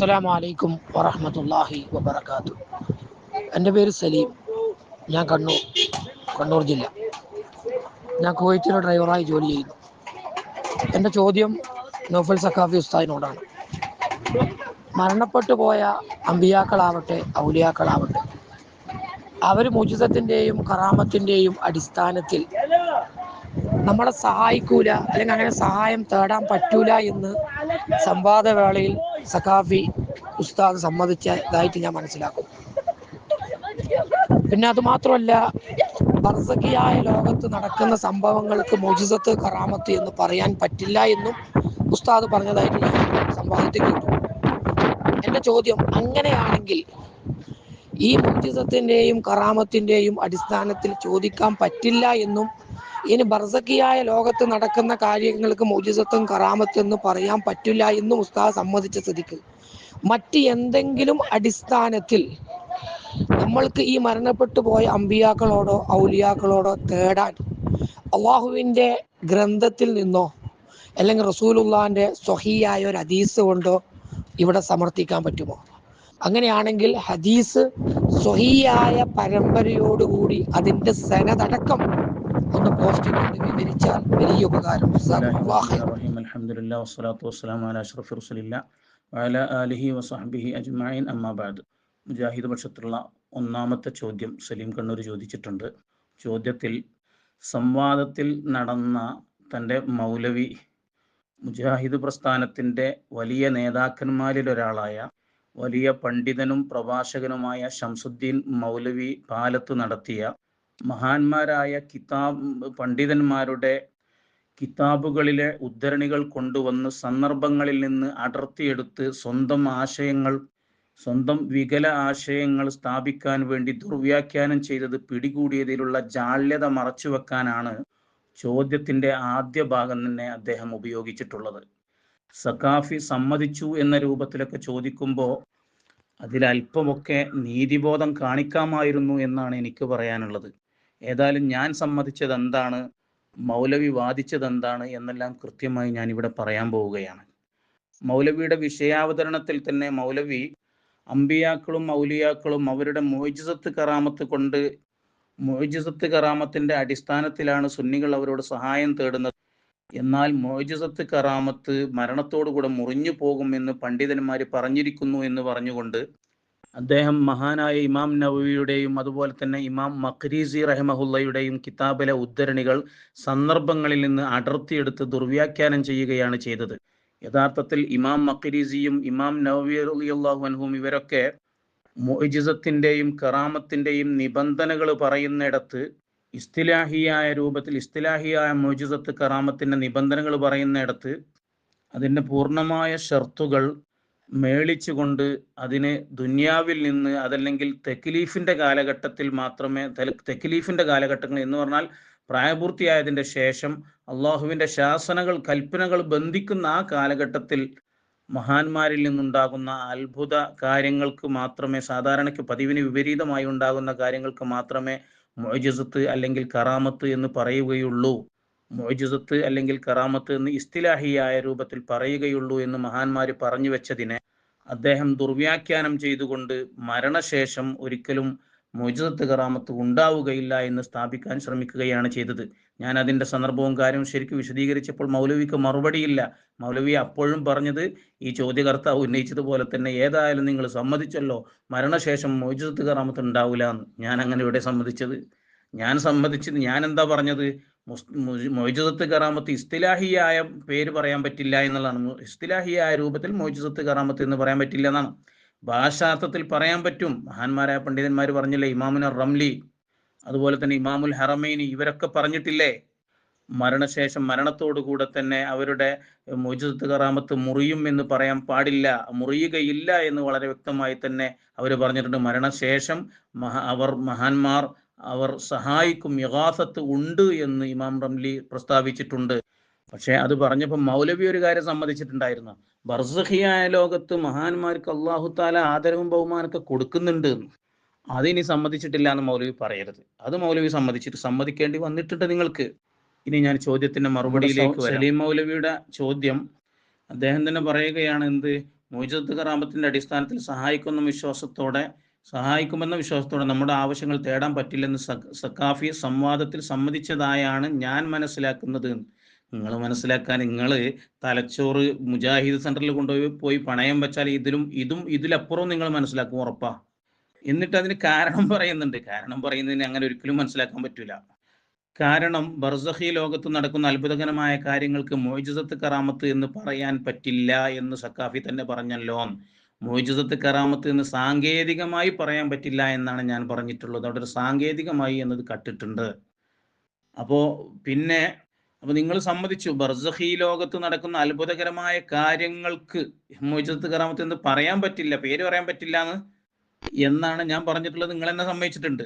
അസ്സലാമു അലൈക്കും വറഹ്മത്തുള്ളാഹി വബറകാതുഹു. എൻ്റെ പേര് സലീം. ഞാൻ കണ്ണൂർ ജില്ല. ഞാൻ കുവൈറ്റിൽ ഡ്രൈവറായി ജോലി ചെയ്യുന്നു. എൻ്റെ ചോദ്യം നൗഫൽ സഖാഫി ഉസ്താദിനോടാണ്. മരണപ്പെട്ടു പോയ അമ്പിയാക്കളാവട്ടെ ഔലിയാക്കളാവട്ടെ, അവർ മുജിസത്തിൻ്റെയും കറാമത്തിൻ്റെയും അടിസ്ഥാനത്തിൽ നമ്മളെ സഹായിക്കൂല, അല്ലെങ്കിൽ അങ്ങനെ സഹായം തേടാൻ പറ്റൂല എന്ന് സംവാദവേളയിൽ സഖാഫി ഉസ്താദ് സമ്മതിച്ചതായിട്ട് ഞാൻ മനസ്സിലാക്കും. പിന്നെ അതുമാത്രമല്ല, ബർസഖിയായ ലോകത്ത് നടക്കുന്ന സംഭവങ്ങൾക്ക് മുജിസത്ത് കറാമത്ത് എന്ന് പറയാൻ പറ്റില്ല എന്നും ഉസ്താദ് പറഞ്ഞതായിട്ട് ഞാൻ സംവാദത്തിൽ കേട്ടു. എൻ്റെ ചോദ്യം, അങ്ങനെയാണെങ്കിൽ ഈ മുജിസത്തിൻ്റെയും കറാമത്തിൻ്റെയും അടിസ്ഥാനത്തിൽ ചോദിക്കാൻ പറ്റില്ല എന്നും ഇനി ബർസഖിയായ ലോകത്ത് നടക്കുന്ന കാര്യങ്ങൾക്ക് മുജിസത്തും കറാമത്തും എന്ന് പറയാൻ പറ്റില്ല എന്നും ഉസ്താദ് സമ്മതിച്ച സ്ഥിതിക്ക് മറ്റ് എന്തെങ്കിലും അടിസ്ഥാനത്തിൽ നമ്മൾക്ക് ഈ മരണപ്പെട്ടു പോയ അമ്പിയാക്കളോടോ ഔലിയാക്കളോടോ തേടാൻ അള്ളാഹുവിൻ്റെ ഗ്രന്ഥത്തിൽ നിന്നോ അല്ലെങ്കിൽ റസൂലുള്ളാഹിൻ്റെ സ്വഹീയായ ഒരു ഹദീസ് കൊണ്ടോ ഇവിടെ സമർത്ഥിക്കാൻ പറ്റുമോ? അങ്ങനെയാണെങ്കിൽ ഹദീസ് സ്വഹീയായ പരമ്പരയോടുകൂടി അതിൻ്റെ സനദടക്കം ഒന്ന് പോസ്റ്റ് കൊണ്ട് വിവരിച്ചാൽ വലിയ ഉപകാരം. അൽഹംദുലില്ലാഹി വസ്സലാത്തു വസ്സലാമു അലാ അഷ്റഫി റസൂലില്ലാഹി വഅലാ ആലിഹി വസഹ്ബിഹി അജ്മഈൻ. അമ്മാ ബഅദ്. മുജാഹിദ് പക്ഷത്തുള്ള ഒന്നാമത്തെ ചോദ്യം സലീം കണ്ണൂർ ചോദിച്ചിട്ടുണ്ട്. ചോദ്യത്തിൽ സംവാദത്തിൽ നടന്ന തൻ്റെ മൗലവി, മുജാഹിദ് പ്രസ്ഥാനത്തിൻ്റെ വലിയ നേതാക്കന്മാരിലൊരാളായ വലിയ പണ്ഡിതനും പ്രഭാഷകനുമായ ശംസുദ്ദീൻ മൗലവി പാലത്ത് നടത്തിയ മഹാന്മാരായ പണ്ഡിതന്മാരുടെ കിതാബുകളിലെ ഉദ്ധരണികൾ കൊണ്ടുവന്ന് സന്ദർഭങ്ങളിൽ നിന്ന് അടർത്തിയെടുത്ത് സ്വന്തം വികല ആശയങ്ങൾ സ്ഥാപിക്കാൻ വേണ്ടി ദുർവ്യാഖ്യാനം ചെയ്തത് പിടികൂടിയതിലുള്ള ജാള്യത മറച്ചുവെക്കാനാണ് ചോദ്യത്തിൻ്റെ ആദ്യ ഭാഗം തന്നെ അദ്ദേഹം ഉപയോഗിച്ചിട്ടുള്ളത്. സഖാഫി സമ്മതിച്ചു എന്ന രൂപത്തിലൊക്കെ ചോദിക്കുമ്പോൾ അതിലല്പമൊക്കെ നീതിബോധം കാണിക്കാമായിരുന്നു എന്നാണ് എനിക്ക് പറയാനുള്ളത്. ഏതായാലും ഞാൻ സമ്മതിച്ചത് എന്താണ്, മൗലവി വാദിച്ചത് എന്താണ് എന്നെല്ലാം കൃത്യമായി ഞാനിവിടെ പറയാൻ പോവുകയാണ്. മൗലവിയുടെ വിഷയാവതരണത്തിൽ തന്നെ മൗലവി അമ്പിയാക്കളും ഔലിയാക്കളും അവരുടെ മുഅ്ജിസത്ത് കറാമത്തിന്റെ അടിസ്ഥാനത്തിലാണ് സുന്നികൾ അവരോട് സഹായം തേടുന്നത്. എന്നാൽ മുഅ്ജിസത്ത് കറാമത്ത് മരണത്തോടുകൂടെ മുറിഞ്ഞു പോകും എന്ന് പണ്ഡിതന്മാർ പറഞ്ഞിരിക്കുന്നു എന്ന് പറഞ്ഞുകൊണ്ട് അദ്ദേഹം മഹാനായ ഇമാം നവവിയുടെയും അതുപോലെ തന്നെ ഇമാം മഖ്രീസി റഹിമഹുല്ലയുടെയും കിതാബിലെ ഉദ്ധരണികൾ സന്ദർഭങ്ങളിൽ നിന്ന് അടർത്തിയെടുത്ത് ദുർവ്യാഖ്യാനം ചെയ്യുകയാണ് ചെയ്തത്. യഥാർത്ഥത്തിൽ ഇമാം മഖ്രീസിയും ഇമാം നവവി റളിയല്ലാഹു അൻഹും ഇവരൊക്കെ മുഅ്ജിസത്തിൻ്റെയും കറാമത്തിൻ്റെയും നിബന്ധനകൾ പറയുന്നിടത്ത് ഇസ്തിലാഹിയായ രൂപത്തിൽ ഇസ്തിലാഹിയായ മുഅ്ജിസത്ത് കറാമത്തിൻ്റെ നിബന്ധനകൾ പറയുന്നിടത്ത് അതിൻ്റെ പൂർണ്ണമായ ഷർത്തുകൾ മേളിച്ചുകൊണ്ട് അതിന് ദുന്യാവിൽ നിന്ന് അതല്ലെങ്കിൽ തെക്ലീഫിൻ്റെ കാലഘട്ടങ്ങൾ എന്ന് പറഞ്ഞാൽ പ്രായപൂർത്തിയായതിൻ്റെ ശേഷം അള്ളാഹുവിൻ്റെ കൽപ്പനകൾ ബന്ധിക്കുന്ന ആ കാലഘട്ടത്തിൽ മഹാന്മാരിൽ നിന്നുണ്ടാകുന്ന അത്ഭുത കാര്യങ്ങൾക്ക് മാത്രമേ, സാധാരണയ്ക്ക് പതിവിന് വിപരീതമായി ഉണ്ടാകുന്ന കാര്യങ്ങൾക്ക് മാത്രമേ മുഅ്ജിസത്ത് അല്ലെങ്കിൽ കറാമത്ത് എന്ന് പറയുകയുള്ളൂ, മുഅ്ജിസത്ത് അല്ലെങ്കിൽ കറാമത്ത് എന്ന് ഇസ്തിലാഹിയായ രൂപത്തിൽ പറയുകയുള്ളൂ എന്ന് മഹാന്മാർ പറഞ്ഞു വെച്ചതിനെ അദ്ദേഹം ദുർവ്യാഖ്യാനം ചെയ്തുകൊണ്ട് മരണശേഷം ഒരിക്കലും മുഅ്ജിസത്ത് കറാമത്ത് ഉണ്ടാവുകയില്ല എന്ന് സ്ഥാപിക്കാൻ ശ്രമിക്കുകയാണ് ചെയ്തത്. ഞാൻ അതിൻ്റെ സന്ദർഭവും കാര്യവും ശരിക്കും വിശദീകരിച്ചപ്പോൾ മൗലവിക്ക് മറുപടിയില്ല. മൗലവി അപ്പോഴും പറഞ്ഞത് ഈ ചോദ്യകർത്താവ് ഉന്നയിച്ചതുപോലെ തന്നെ, ഏതായാലും നിങ്ങൾ സമ്മതിച്ചല്ലോ മരണശേഷം മുഅ്ജിസത്ത് കറാമത്ത് ഉണ്ടാവില്ല എന്ന്. ഞാൻ അങ്ങനെ ഇവിടെ സമ്മതിച്ചത്? ഞാൻ എന്താ പറഞ്ഞത്? മുഅ്ജിസത്ത് കറാമത്ത് ഇസ്തിലാഹിയായ പേര് പറയാൻ പറ്റില്ല എന്നുള്ളതാണ്. ഇസ്തിലാഹിയായ രൂപത്തിൽ മുഅ്ജിസത്ത് കറാമത്ത് എന്ന് പറയാൻ പറ്റില്ല എന്നാണ്. ഭാഷാർത്ഥത്തിൽ പറയാൻ പറ്റും. മഹാന്മാരായ പണ്ഡിതന്മാർ പറഞ്ഞില്ലേ, ഇമാമുന റംലി അതുപോലെ തന്നെ ഇമാമുൽ ഹറമൈനി ഇവരൊക്കെ പറഞ്ഞിട്ടില്ലേ, മരണശേഷം മരണത്തോടുകൂടെ തന്നെ അവരുടെ മുഅ്ജിസത്ത് കറാമത്ത് മുറിയും എന്ന് പറയാൻ പാടില്ല, മുറിയുകയില്ല എന്ന് വളരെ വ്യക്തമായി തന്നെ അവർ പറഞ്ഞിട്ടുണ്ട്. മരണശേഷം മഹാന്മാർ അവർ സഹായിക്കും, ഇഗാസത്ത് ഉണ്ട് എന്ന് ഇമാം റംലി പ്രസ്താവിച്ചിട്ടുണ്ട്. പക്ഷെ അത് പറഞ്ഞപ്പോൾ മൗലവി ഒരു കാര്യം സമ്മതിച്ചിട്ടുണ്ടായിരുന്നു, ബർസഖിയായ ലോകത്ത് മഹാന്മാർക്ക് അല്ലാഹു തആല ആദരവും ബഹുമാനമൊക്കെ കൊടുക്കുന്നുണ്ട്. അതിനി സമ്മതിച്ചിട്ടില്ല എന്ന് മൗലവി പറയരുത്. അത് മൗലവി സമ്മതിക്കേണ്ടി വന്നിട്ടുണ്ട് നിങ്ങൾക്ക്. ഇനി ഞാൻ ചോദ്യത്തിന്റെ മറുപടിയിലേക്ക് വരാം. സലീം മൗലവിയുടെ ചോദ്യം അദ്ദേഹം തന്നെ പറയുകയാണ്, എന്ത് മുഅ്ജിസത്ത് കറാമത്തിന്റെ അടിസ്ഥാനത്തിൽ സഹായിക്കുമെന്ന വിശ്വാസത്തോടെ നമ്മുടെ ആവശ്യങ്ങൾ തേടാൻ പറ്റില്ലെന്ന് സഖാഫി സംവാദത്തിൽ സമ്മതിച്ചതായാണ് ഞാൻ മനസ്സിലാക്കുന്നത്. നിങ്ങൾ മനസ്സിലാക്കാൻ, നിങ്ങൾ തലച്ചോറ് മുജാഹിദ് സെന്ററിൽ പോയി പണയം വെച്ചാൽ ഇതിലപ്പുറവും നിങ്ങൾ മനസ്സിലാക്കും, ഉറപ്പാ. എന്നിട്ട് അതിന് കാരണം പറയുന്നുണ്ട്. കാരണം പറയുന്നതിന് അങ്ങനെ ഒരിക്കലും മനസ്സിലാക്കാൻ പറ്റൂല. കാരണം ബർസഖി ലോകത്ത് നടക്കുന്ന അത്ഭുതകരമായ കാര്യങ്ങൾക്ക് മുഅ്ജിസത്ത് കറാമത്ത് എന്ന് പറയാൻ പറ്റില്ല എന്ന് സഖാഫി തന്നെ പറഞ്ഞല്ലോ. മുഅ്ജിസത്ത് കറാമത്ത് എന്ന് സാങ്കേതികമായി പറയാൻ പറ്റില്ല എന്നാണ് ഞാൻ പറഞ്ഞിട്ടുള്ളത്. അവിടെ ഒരു സാങ്കേതികമായി എന്നത് കട്ടിട്ടുണ്ട്. അപ്പോൾ നിങ്ങൾ സമ്മതിച്ചു ബർസഖി ലോകത്ത് നടക്കുന്ന അത്ഭുതകരമായ കാര്യങ്ങൾക്ക് മുഅ്ജിസത്ത് കറാമത്ത് എന്ന് പറയാൻ പറ്റില്ല, പേര് പറയാൻ പറ്റില്ല എന്നാണ് ഞാൻ പറഞ്ഞിട്ടുള്ളത്. നിങ്ങൾ എന്നെ സമ്മതിച്ചിട്ടുണ്ട്.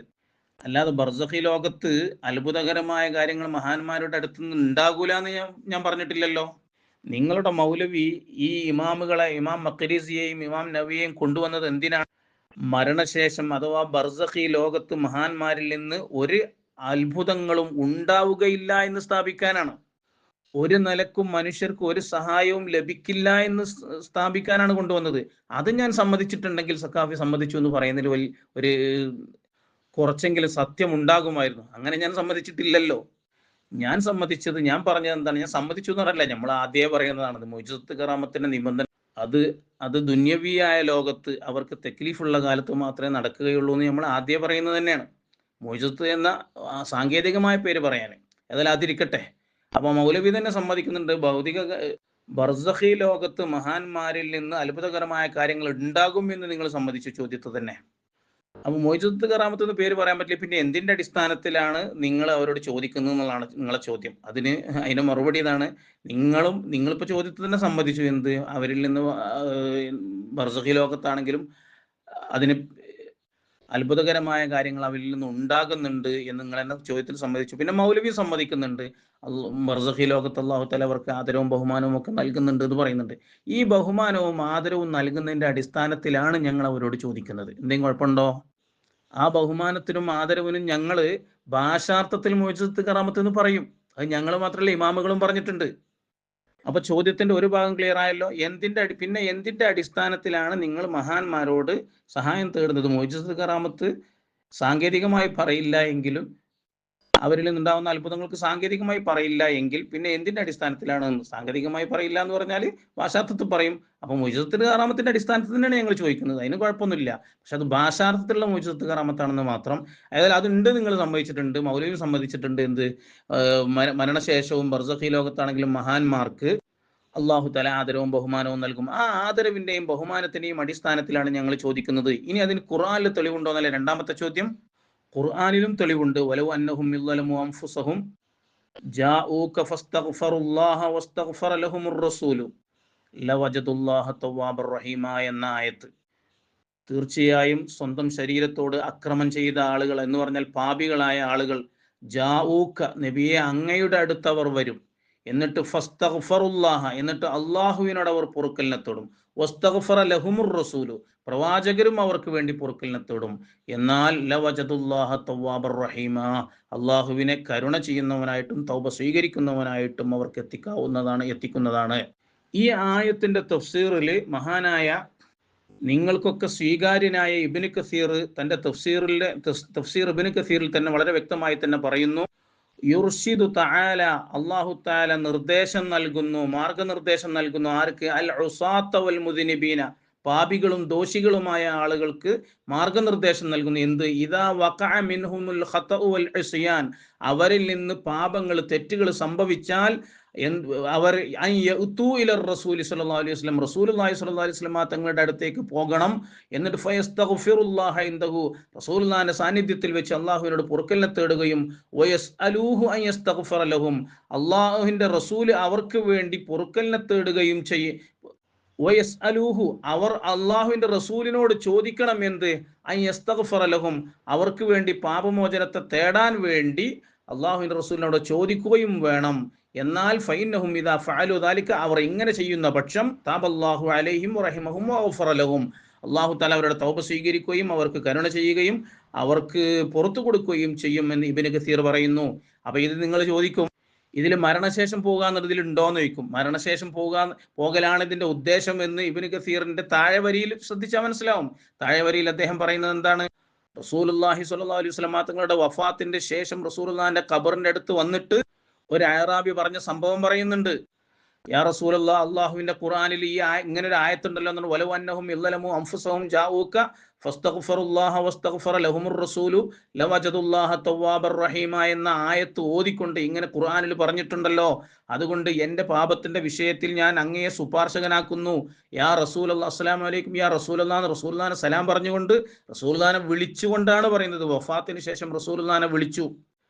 അല്ലാതെ ബർസഖി ലോകത്ത് അത്ഭുതകരമായ കാര്യങ്ങൾ മഹാന്മാരുടെ അടുത്ത് നിന്ന് ഉണ്ടാകൂല എന്ന് ഞാൻ പറഞ്ഞിട്ടില്ലല്ലോ. നിങ്ങളുടെ മൗലവി ഈ ഇമാമുകളെ, ഇമാം മഖ്രിസിയെയും ഇമാം നവിയെയും കൊണ്ടുവന്നത് എന്തിനാണ്? മരണശേഷം അഥവാ ബർസഖി ലോകത്ത് മഹാന്മാരിൽ നിന്ന് ഒരു അത്ഭുതങ്ങളും ഉണ്ടാവുകയില്ല എന്ന് സ്ഥാപിക്കാനാണ്. ഒരു നിലക്കും മനുഷ്യർക്ക് ഒരു സഹായവും ലഭിക്കില്ല എന്ന് സ്ഥാപിക്കാനാണ് കൊണ്ടുവന്നത്. അത് ഞാൻ സമ്മതിച്ചിട്ടുണ്ടെങ്കിൽ സഖാഫി സമ്മതിച്ചു എന്ന് പറയുന്നതിൽ ഒരു കുറച്ചെങ്കിലും സത്യം ഉണ്ടാകുമായിരുന്നു. അങ്ങനെ ഞാൻ സമ്മതിച്ചിട്ടില്ലല്ലോ. ഞാൻ പറഞ്ഞത് എന്താണ്? ഞാൻ സമ്മതിച്ചു എന്ന് പറയല്ല, നമ്മൾ ആദ്യമേ പറയുന്നതാണ്. മുഅ്ജിസത്ത് കറാമത്തിന്റെ നിബന്ധന അത് ദുന്യവിയായ ലോകത്ത് അവർക്ക് തെക്ലീഫുള്ള കാലത്ത് മാത്രമേ നടക്കുകയുള്ളൂ എന്ന് നമ്മൾ ആദ്യമേ പറയുന്നത് തന്നെയാണ്. മുഅ്ജിസത്ത് എന്ന സാങ്കേതികമായ പേര് പറയാൻ ഏതായാലും അതിരിക്കട്ടെ. അപ്പൊ മൗലവി തന്നെ സമ്മതിക്കുന്നുണ്ട്, ബർസഖി ലോകത്ത് മഹാന്മാരിൽ നിന്ന് അത്ഭുതകരമായ കാര്യങ്ങൾ ഉണ്ടാകും എന്ന് നിങ്ങൾ സമ്മതിച്ചു ചോദ്യത്തിൽ തന്നെ. അപ്പൊ മുഅ്ജിസത്ത് കറാമത്ത് എന്ന് പേര് പറയാൻ പറ്റില്ല, പിന്നെ എന്തിന്റെ അടിസ്ഥാനത്തിലാണ് നിങ്ങൾ അവരോട് ചോദിക്കുന്നത് എന്നുള്ളതാണ് നിങ്ങളെ ചോദ്യം. അതിന് മറുപടി ഇതാണ്. നിങ്ങളിപ്പോ ചോദ്യത്തിൽ തന്നെ സമ്മതിച്ചു എന്ത് അവരിൽ നിന്ന് ബർസഖി ലോകത്താണെങ്കിലും അതിന് അത്ഭുതകരമായ കാര്യങ്ങൾ അവരിൽ നിന്ന് ഉണ്ടാകുന്നുണ്ട് എന്ന് നിങ്ങൾ എന്നെ ചോദ്യത്തിൽ സമ്മതിച്ചു. പിന്നെ മൗലവി സമ്മതിക്കുന്നുണ്ട് ബർസഖി ലോകത്ത് അല്ലാഹു തആല അവർക്ക് ആദരവും ബഹുമാനവും ഒക്കെ നൽകുന്നുണ്ട് എന്ന് പറയുന്നുണ്ട്. ഈ ബഹുമാനവും ആദരവും നൽകുന്നതിന്റെ അടിസ്ഥാനത്തിലാണ് ഞങ്ങൾ അവരോട് ചോദിക്കുന്നത്. എന്തെങ്കിലും കുഴപ്പമുണ്ടോ? ആ ബഹുമാനത്തിനും ആദരവിനും ഞങ്ങൾ ഭാഷാർത്ഥത്തിൽ മുഅ്ജിസത്ത് കറാമത്ത് എന്ന് പറയും. അത് ഞങ്ങൾ മാത്രമല്ല, ഇമാമുകളും പറഞ്ഞിട്ടുണ്ട്. അപ്പൊ ചോദ്യത്തിന്റെ ഒരു ഭാഗം ക്ലിയർ ആയല്ലോ. എന്തിന്റെ അടിസ്ഥാനത്തിലാണ് നിങ്ങൾ മഹാന്മാരോട് സഹായം തേടുന്നത്? മുഅ്ജിസത്ത് കറാമത്ത് സാങ്കേതികമായി പറയില്ല എങ്കിലും, അവരിൽ നിന്നുണ്ടാവുന്ന അത്ഭുതങ്ങൾക്ക് സാങ്കേതികമായി പറയില്ല എങ്കിൽ പിന്നെ എന്തിന്റെ അടിസ്ഥാനത്തിലാണ്? സാങ്കേതികമായി പറയില്ല എന്ന് പറഞ്ഞാൽ ഭാഷാർത്ഥത്തിൽ പറയും. അപ്പൊ മുഅ്ജിസത്ത് കറാമത്തിന്റെ അടിസ്ഥാനത്തിൽ തന്നെയാണ് ഞങ്ങൾ ചോദിക്കുന്നത്. അതിന് കുഴപ്പമൊന്നുമില്ല. പക്ഷെ അത് ഭാഷാർത്ഥത്തിലുള്ള മുഅ്ജിസത്ത് കറാമത്താണെന്ന് മാത്രം. അതായത് അതുണ്ട്, നിങ്ങൾ സമ്മതിച്ചിട്ടുണ്ട്, മൗലവി സമ്മതിച്ചിട്ടുണ്ട്. എന്ത് മരണശേഷവും ബർസഖി ലോകത്താണെങ്കിലും മഹാന്മാർക്ക് അല്ലാഹു തആല ആദരവും ബഹുമാനവും നൽകും. ആ ആദരവിന്റെയും ബഹുമാനത്തിന്റെയും അടിസ്ഥാനത്തിലാണ് ഞങ്ങൾ ചോദിക്കുന്നത്. ഇനി അതിന് ഖുർആനിൽ തെളിവുണ്ടോ എന്നല്ലേ രണ്ടാമത്തെ ചോദ്യം. ഖുർആനിലും തെളിവുണ്ട്. വലൗ അന്നഹും യളമു അൻഫുസഹും ജാഊക ഫസ്തഗ്ഫറുല്ലാഹ വസ്തഗ്ഫറ ലഹുമുർ റസൂലു ലവജദുല്ലാഹ തവ്വാബർ റഹീമ എന്ന ആയത്ത്. തീർച്ചയായും സ്വന്തം ശരീരത്തോട് അക്രമം ചെയ്ത ആളുകൾ എന്ന് പറഞ്ഞാൽ പാപികളായ ആളുകൾ, ജാഊക നബിയെ അങ്ങയുടെ അടുത്തവർ വരും, എന്നിട്ട് ഫസ്തഗ്ഫറുല്ലാഹ എന്നിട്ട് അള്ളാഹുവിനോട് അവർ പൊറുക്കലിനെ തേടും, വസ്തഗ്ഫറ ലഹുമുർ റസൂലു പ്രവാചകരും അവർക്ക് വേണ്ടി പൊറുക്കലിനെ തേടും, എന്നാൽ ലവജദുല്ലാഹ തവ്വാബർ റഹീമ അള്ളാഹുവിനെ കരുണ ചെയ്യുന്നവനായിട്ടും തൗബ സ്വീകരിക്കുന്നവനായിട്ടും അവർക്ക് എത്തിക്കുന്നതാണ്. ഈ ആയത്തിന്റെ തഫ്സീറിൽ മഹാനായ നിങ്ങൾക്കൊക്കെ സ്വീകാര്യനായ ഇബ്നു കസീർ തന്റെ തഫ്സീർ ഇബ്നു കസീറിൽ തന്നെ വളരെ വ്യക്തമായി തന്നെ പറയുന്നു, യുർഷിദു തആല അല്ലാഹു തആല മാർഗനിർദ്ദേശം നൽകുന്നു ആർക്ക്? അൽ ഉസാത്ത വൽ മുദ്നിബീന പാപികളും ദോഷികളുമായ ആളുകൾക്ക് മാർഗനിർദ്ദേശം നൽകുന്നു. എന്ത്? ഇദാ വഖഅ മിൻഹുൽ ഖതഉ വൽ ഇസ്യാൻ അവരിൽ നിന്ന് പാപങ്ങൾ തെറ്റുകൾ സംഭവിച്ചാൽ അവർ റസൂലുള്ളാഹി സ്വല്ലല്ലാഹു അലൈഹി വസല്ലം തങ്ങളുടെ അടുത്തേക്ക് പോകണം. എന്നിട്ട് ഫയസ്തഗ്ഫിറുല്ലാഹ ഇൻദഹു റസൂലുള്ളാഹിന്റെ സാന്നിധ്യത്തിൽ വെച്ച് അള്ളാഹുവിനോട് പൊറുക്കലിനെ തേടുകയും വയസ്അലൂഹു അൻ യസ്തഗ്ഫിറ ലഹും അള്ളാഹുവിന്റെ റസൂൽ അവർക്ക് വേണ്ടി പൊറുക്കലിനെ തേടുകയും വയസ്അലൂഹു അവർ അള്ളാഹുവിന്റെ റസൂലിനോട് ചോദിക്കണം. എന്ത്? അൻ യസ്തഗ്ഫിറ ലഹും അവർക്ക് വേണ്ടി പാപമോചനത്തെ തേടാൻ വേണ്ടി അള്ളാഹുവിന്റെ റസൂലിനോട് ചോദിക്കുകയും വേണം. എന്നാൽ ഫൈന്നഹും ഇദാ ഫഅലു ദാലിക അവർ ഇങ്ങനെ ചെയ്യുന്ന പക്ഷം താബല്ലാഹു അലൈഹിം വറഹിമഹും വഗഫറ ലഹും അള്ളാഹു തആല അവരുടെ തൗബ സ്വീകരിക്കുകയും അവർക്ക് കരുണ ചെയ്യുകയും അവർക്ക് പുറത്തു കൊടുക്കുകയും ചെയ്യും എന്ന് ഇബ്നു കസീർ പറയുന്നു. അപ്പൊ ഇത് നിങ്ങൾ ചോദിക്കും, ഇതിൽ മരണശേഷം പോകുക എന്നതിൽ ഉണ്ടോന്ന് ചോദിക്കും. മരണശേഷം പോകലാണ് ഇതിന്റെ ഉദ്ദേശം എന്ന് ഇബ്നു കസീറിന്റെ താഴെ വരിയിൽ ശ്രദ്ധിച്ചാൽ മനസ്സിലാവും. താഴെ വരിയിൽ അദ്ദേഹം പറയുന്നത് എന്താണ്? റസൂലുള്ളാഹി സ്വല്ലല്ലാഹു അലൈഹി വസല്ലം തങ്ങളുടെ വഫാത്തിന്റെ ശേഷം റസൂലുള്ളാഹിന്റെ ഖബറിന്റെ അടുത്ത് വന്നിട്ട് ഒരു അഅറാബി പറഞ്ഞ സംഭവം പറയുന്നുണ്ട്. യാ റസൂലല്ലാഹ്, അള്ളാഹുവിന്റെ ഖുർആനിൽ ഇങ്ങനെ ഒരു ആയത്തുണ്ടല്ലോ എന്നാണ്, വലൗ അന്നഹും യളമു അൻഫുസഹും ജാഊക ഫസ്തഗ്ഫറുല്ലാഹ വസ്തഗ്ഫറ ലഹുമുർ റസൂലു ലവജദുല്ലാഹ തവ്വാബർ റഹീമ എന്ന ആയത്ത് ഓതിക്കൊണ്ട് ഇങ്ങനെ ഖുർആനിൽ പറഞ്ഞിട്ടുണ്ടല്ലോ, അതുകൊണ്ട് എന്റെ പാപത്തിന്റെ വിഷയത്തിൽ ഞാൻ അങ്ങയെ ശുപാർശകനാക്കുന്നു. യാ റസൂലല്ലാഹ്, അസ്സലാമു അലൈക്കും യാ റസൂലല്ലാഹ്, റസൂലുള്ളാഹിനെ സലാം പറഞ്ഞുകൊണ്ട് റസൂലുള്ളാഹിനെ വിളിച്ചുകൊണ്ടാണ് പറയുന്നത്. വഫാത്തിന് ശേഷം റസൂലുള്ളാഹിനെ വിളിച്ചു.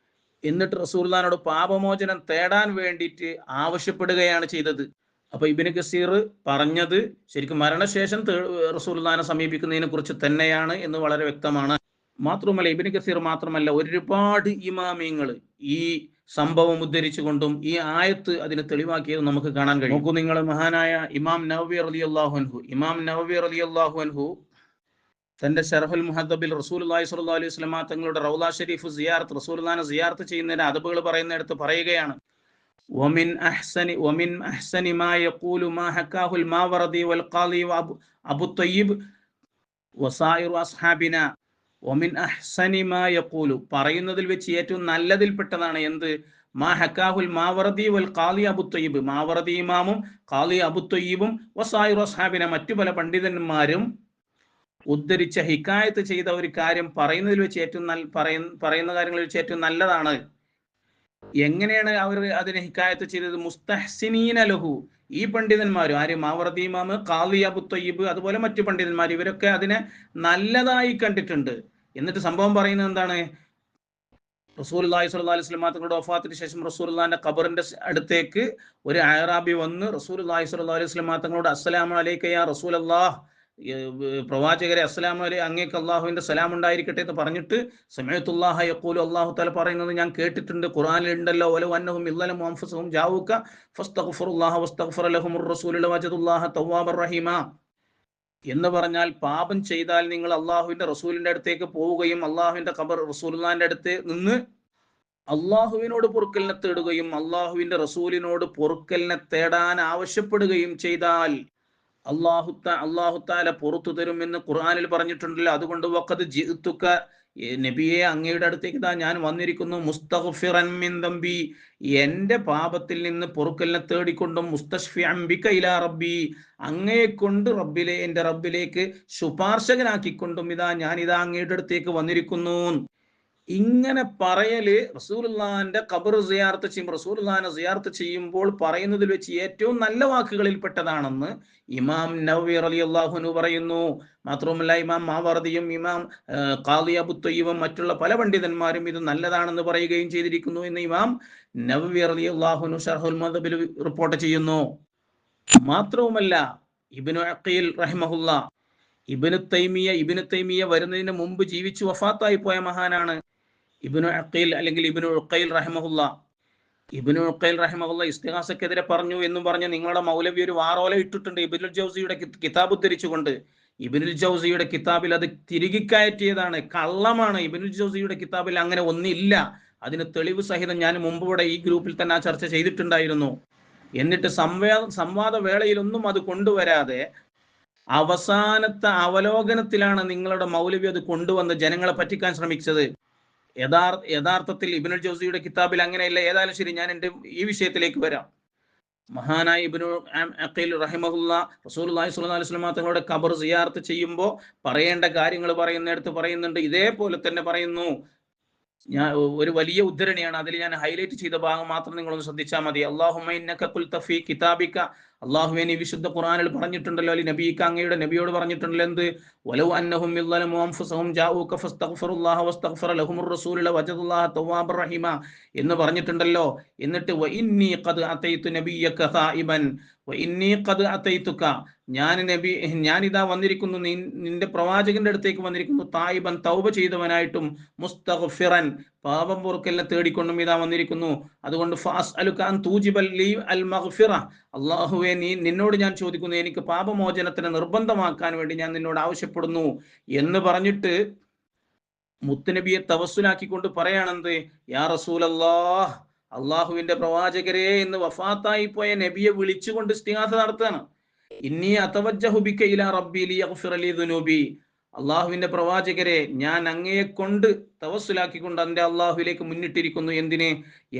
എന്നിട്ട് റസൂലുള്ളാഹിനോട് പാപമോചനം തേടാൻ വേണ്ടിയിട്ട് ആവശ്യപ്പെടുകയാണ് ചെയ്തത്. അപ്പൊ ഇബ്നു കസീർ പറഞ്ഞത് ശരിക്കും മരണശേഷം റസൂലുള്ളാഹിനെ സമീപിക്കുന്നതിനെ കുറിച്ച് തന്നെയാണ് എന്ന് വളരെ വ്യക്തമാണ്. മാത്രമല്ല ഇബ്നു കസീർ മാത്രമല്ല, ഒരുപാട് ഇമാമിങ്ങൾ ഈ സംഭവം ഉദ്ധരിച്ചുകൊണ്ടും ഈ ആയത്ത് അതിന് തെളിവാക്കിയത് നമുക്ക് കാണാൻ കഴിയും. നോക്കൂ നിങ്ങൾ, മഹാനായ ഇമാം നവവി റളിയല്ലാഹു അൻഹു തന്റെ ശർഹുൽ മുഹദ്ദബിൽ റസൂലുള്ളാഹി സ്വല്ലല്ലാഹു അലൈഹി വസല്ലം തങ്ങളുടെ റൗള ഷരീഫ് സിയാറത്ത്, റസൂലുള്ളാഹിനെ സിയാറത്ത് ചെയ്യുന്നതിന്റെ അദബുകൾ പറയുന്നിടത്ത് പറയുകയാണ്, വമിൻ അഹ്സനി മാ യഖൂലു മാ ഹക്കാഹുൽ മാവറദി വൽ ഖാളി അബു തയ്യിബ് വസായിറു അസ്ഹാബിന. വമിൻ അഹ്സനി മാ യഖൂലു, പറയുന്നതിൽ വെച്ച് ഏറ്റവും നല്ലതിൽപ്പെട്ടതാണ് എന്ത്? മാ ഹക്കാഹുൽ മാവറദി വൽ ഖാളി അബു തയ്യിബ്, മാവറദി ഇമാമും ഖാളി അബു തയ്യിബും വസായിറു അസ്ഹാബിന, മറ്റു പല പണ്ഡിതന്മാരും ഉദ്ധരിച്ച ഹിക്കായത്ത് ചെയ്ത ഒരു കാര്യം പറയുന്നതിൽ വെച്ച് ഏറ്റവും പറയുന്ന കാര്യങ്ങളിൽ വെച്ച് ഏറ്റവും നല്ലതാണ്. എങ്ങനെയാണ് അവർ അതിനെ ഹിക്കായത്ത് ചെയ്തത്? മുസ്തഹ്സിനീന ലഹു, ഈ പണ്ഡിതന്മാരും, ആര്? മാവറദി ഇമാം, ഖാളി അബു തയ്യിബ്, അതുപോലെ മറ്റു പണ്ഡിതന്മാർ, ഇവരൊക്കെ അതിനെ നല്ലതായി കണ്ടിട്ടുണ്ട്. എന്നിട്ട് സംഭവം പറയുന്നത് എന്താണ്? റസൂലുള്ളാഹി സ്വല്ലല്ലാഹു അലൈഹി വസല്ലം തങ്ങളുടെ വഫാത്തിന് ശേഷം റസൂലുള്ളാഹിന്റെ ഖബറിന്റെ അടുത്തേക്ക് ഒരു അഅറാബി വന്ന് റസൂലുള്ളാഹി സ്വല്ലല്ലാഹു അലൈഹി വസല്ലം തങ്ങളോട് അസ്സലാമു അലൈക യാ റസൂലല്ലാഹ്, പ്രവാചകരെ അസ്സലാമു അലൈഹി, അങ്ങേക്ക് അള്ളാഹുവിന്റെ സലാം ഉണ്ടായിരിക്കട്ടെ എന്ന് പറഞ്ഞിട്ട്, സമഅതുല്ലാഹ യഖൂലു, അല്ലാഹു തആല പറയുന്നത് ഞാൻ കേട്ടിട്ടുണ്ട്, ഖുർആനിൽ ഉണ്ടല്ലോ, വലൗ അന്നഹും യളമു അൻഫുസഹും ജാഊക ഫസ്തഗ്ഫിറുല്ലാഹ വസ്തഗ്ഫറ ലഹുമുർ റസൂലു ലവജദുല്ലാഹ തവ്വാബർ റഹീമ എന്ന് പറഞ്ഞാൽ, പാപം ചെയ്താൽ നിങ്ങൾ അള്ളാഹുവിന്റെ റസൂലിന്റെ അടുത്തേക്ക് പോവുകയും അള്ളാഹുവിന്റെ ഖബർ റസൂലുള്ളാഹിന്റെ അടുത്ത് നിന്ന് അള്ളാഹുവിനോട് പൊറുക്കലിനെ തേടുകയും അള്ളാഹുവിന്റെ റസൂലിനോട് പൊറുക്കലിനെ തേടാൻ ആവശ്യപ്പെടുകയും ചെയ്താൽ അള്ളാഹു തആല പുറത്തു തരും എന്ന് ഖുർആനിൽ പറഞ്ഞിട്ടുണ്ടല്ലോ. അതുകൊണ്ട് വഖദ് ജിഅ്തുക, നബിയെ അങ്ങയുടെ അടുത്തേക്ക് ഞാൻ വന്നിരിക്കുന്നു, മുസ്തഗ്ഫിറൻ മിൻ ദംബി, എന്റെ പാപത്തിൽ നിന്ന് പൊറുക്കലിനെ തേടിക്കൊണ്ടും, മുസ്തശ്ഫിഅൻ ബിക ഇലാ റബ്ബി, അങ്ങയെ കൊണ്ട് എന്റെ റബ്ബിലേക്ക് ശുപാർശകനാക്കിക്കൊണ്ടും ഞാനിതാ അങ്ങയുടെ അടുത്തേക്ക് വന്നിരിക്കുന്നു. ഇങ്ങനെ പറയല് റസൂലുള്ളാഹിന്റെ ഖബർ സിയാറത്ത് ചെയ്യുമ്പോൾ, റസൂലുള്ളാഹിനെ സിയാറത്ത് ചെയ്യുമ്പോൾ പറയുന്നതിൽ വെച്ച് ഏറ്റവും നല്ല വാക്കുകളിൽ പെട്ടതാണെന്ന് ഇമാം നവവി റളിയല്ലാഹു അൻഹു പറയുന്നു. മാത്രവുമല്ല ഇമാം മാവറദിയും ഇമാം ഖാളി അബു തയ്യിബും മറ്റുള്ള പല പണ്ഡിതന്മാരും ഇത് നല്ലതാണെന്ന് പറയുകയും ചെയ്തിരിക്കുന്നു എന്ന് ഇമാം നവവി റളിയല്ലാഹു അൻഹു ശർഹുൽ മുഹദ്ദബിൽ റിപ്പോർട്ട് ചെയ്യുന്നു. മാത്രവുമല്ല ഇബ്നു അഖീൽ റഹിമഹുല്ലാ, ഇബ്നു തൈമിയ വരുന്നതിന് മുമ്പ് ജീവിച്ചു വഫാത്തായി പോയ മഹാനാണ് ഇബ്നു അഖീൽ അല്ലെങ്കിൽ ഇബ്നു ഉഖൈൽ റഹിമഹുല്ലാ. ഇബ്നു ഉഖൈൽ റഹിമഹുല്ലാ ഇസ്തിഗാസക്കെതിരെ പറഞ്ഞു എന്നും പറഞ്ഞ് നിങ്ങളുടെ മൗലവി ഒരു വാറോല ഇട്ടിട്ടുണ്ട് ഇബ്നുൽ ജൗസിയുടെ കിതാബ് ഉദ്ധരിച്ചുകൊണ്ട്. ഇബ്നുൽ ജൗസിയുടെ കിതാബിൽ അത് തിരികെ കയറ്റിയതാണ്, കള്ളമാണ്. ഇബ്നുൽ ജൗസിയുടെ കിതാബിൽ അങ്ങനെ ഒന്നില്ല. അതിന് തെളിവ് സഹിതം ഞാൻ മുമ്പ് ഇവിടെ ഈ ഗ്രൂപ്പിൽ തന്നെ ആ ചർച്ച ചെയ്തിട്ടുണ്ടായിരുന്നു. എന്നിട്ട് സംവാദ വേളയിലൊന്നും അത് കൊണ്ടുവരാതെ അവസാനത്തെ അവലോകനത്തിലാണ് നിങ്ങളുടെ മൗലവി അത് കൊണ്ടുവന്ന് ജനങ്ങളെ പറ്റിക്കാൻ ശ്രമിച്ചത്. യഥാർത്ഥത്തിൽ ഇബ്നുൽ ജൗസിയുടെ കിതാബിൽ അങ്ങനെയല്ല. ഏതായാലും ശരി, ഞാൻ എൻ്റെ ഈ വിഷയത്തിലേക്ക് വരാം. മഹാനായ ഇബ്നു അഖീൽ റഹിമഹുല്ലാ റസൂലുള്ളാഹി സ്വല്ലല്ലാഹു അലൈഹി വസല്ലം തങ്ങളുടെ ഖബർ സിയാറത്ത് ചെയ്യുമ്പോൾ പറയേണ്ട കാര്യങ്ങൾ പറയുന്നിടത്ത് പറയുന്നുണ്ട്. ഇതേപോലെ തന്നെ പറയുന്നു. ഞാൻ ഒരു വലിയ ഉദ്ധരണിയാണ്, അതിൽ ഞാൻ ഹൈലൈറ്റ് ചെയ്ത ഭാഗം മാത്രം നിങ്ങളൊന്ന് ശ്രദ്ധിച്ചാൽ മതി. അല്ലാഹുമ്മ ഇന്നക ഖുൽത ഫീ കിതാബിക, അല്ലാഹുവേ നീ വിശുദ്ധ ഖുർആനിൽ പറഞ്ഞിട്ടുണ്ടല്ലോ, അലി നബിക അങ്ങയുടെ നബിയോട് പറഞ്ഞിട്ടുണ്ടല്ലോ, എന്ത്? വലൗ അന്നഹും യളമു അൻഫുസഹും ജാഊക ഫസ്തഗ്ഫിറുല്ലാഹ വസ്തഗ്ഫറ ലഹുമുർ റസൂലു ലവജദുല്ലാഹ തവ്വാബർ റഹീമ എന്ന് പറഞ്ഞിട്ടുണ്ടല്ലോ. എന്നിട്ട് വ ഇന്നി ഖദ് അതൈതു നബിയക ഖായിബൻ വ ഇന്നി ഖദ് അതൈതുക, ഞാനിതാ വന്നിരിക്കുന്നു, നിന്റെ പ്രവാചകന്റെ അടുത്തേക്ക് വന്നിരിക്കുന്നു, തായിബൻ തൗബ ചെയ്തവനായിട്ടും, മുസ്തഗ്ഫിറൻ പാപം പൊറുക്കലിനെ തേടിക്കൊണ്ടും ഇതാ വന്നിരിക്കുന്നു. അതുകൊണ്ട് ഫഅസ്അലുക അൻ തൂജിബൽ ലീ അൽ മഗ്ഫിറ, അല്ലാഹുവേ നിന്നോട് ഞാൻ ചോദിക്കുന്നു, എനിക്ക് പാപമോചനത്തിന് നിർബന്ധമാക്കാൻ വേണ്ടി ഞാൻ നിന്നോട് ആവശ്യപ്പെടുന്നു എന്ന് പറഞ്ഞിട്ട് മുത്തുനബിയെ തവസ്സുലാക്കിക്കൊണ്ട് പറയാണെന്ത്? യാ റസൂലല്ലാഹ്, അള്ളാഹുവിന്റെ പ്രവാചകരെ എന്ന് വഫാത്തായി പോയ നബിയെ വിളിച്ചുകൊണ്ട് ഇസ്തിഗാസ നടത്തുകയാണ്. ഇന്നി അതവജ്ജഹു ബിക ഇലാ റബ്ബി ലിയഗ്ഫിറ ലി ദുനൂബി. അള്ളാഹുവിന്റെ പ്രവാചകരെ, ഞാൻ അങ്ങയെ കൊണ്ട് തവസ്സുലാക്കിക്കൊണ്ട് എന്റെ അള്ളാഹുവിലേക്ക് മുന്നിട്ടിരിക്കുന്നു. എന്തിന്?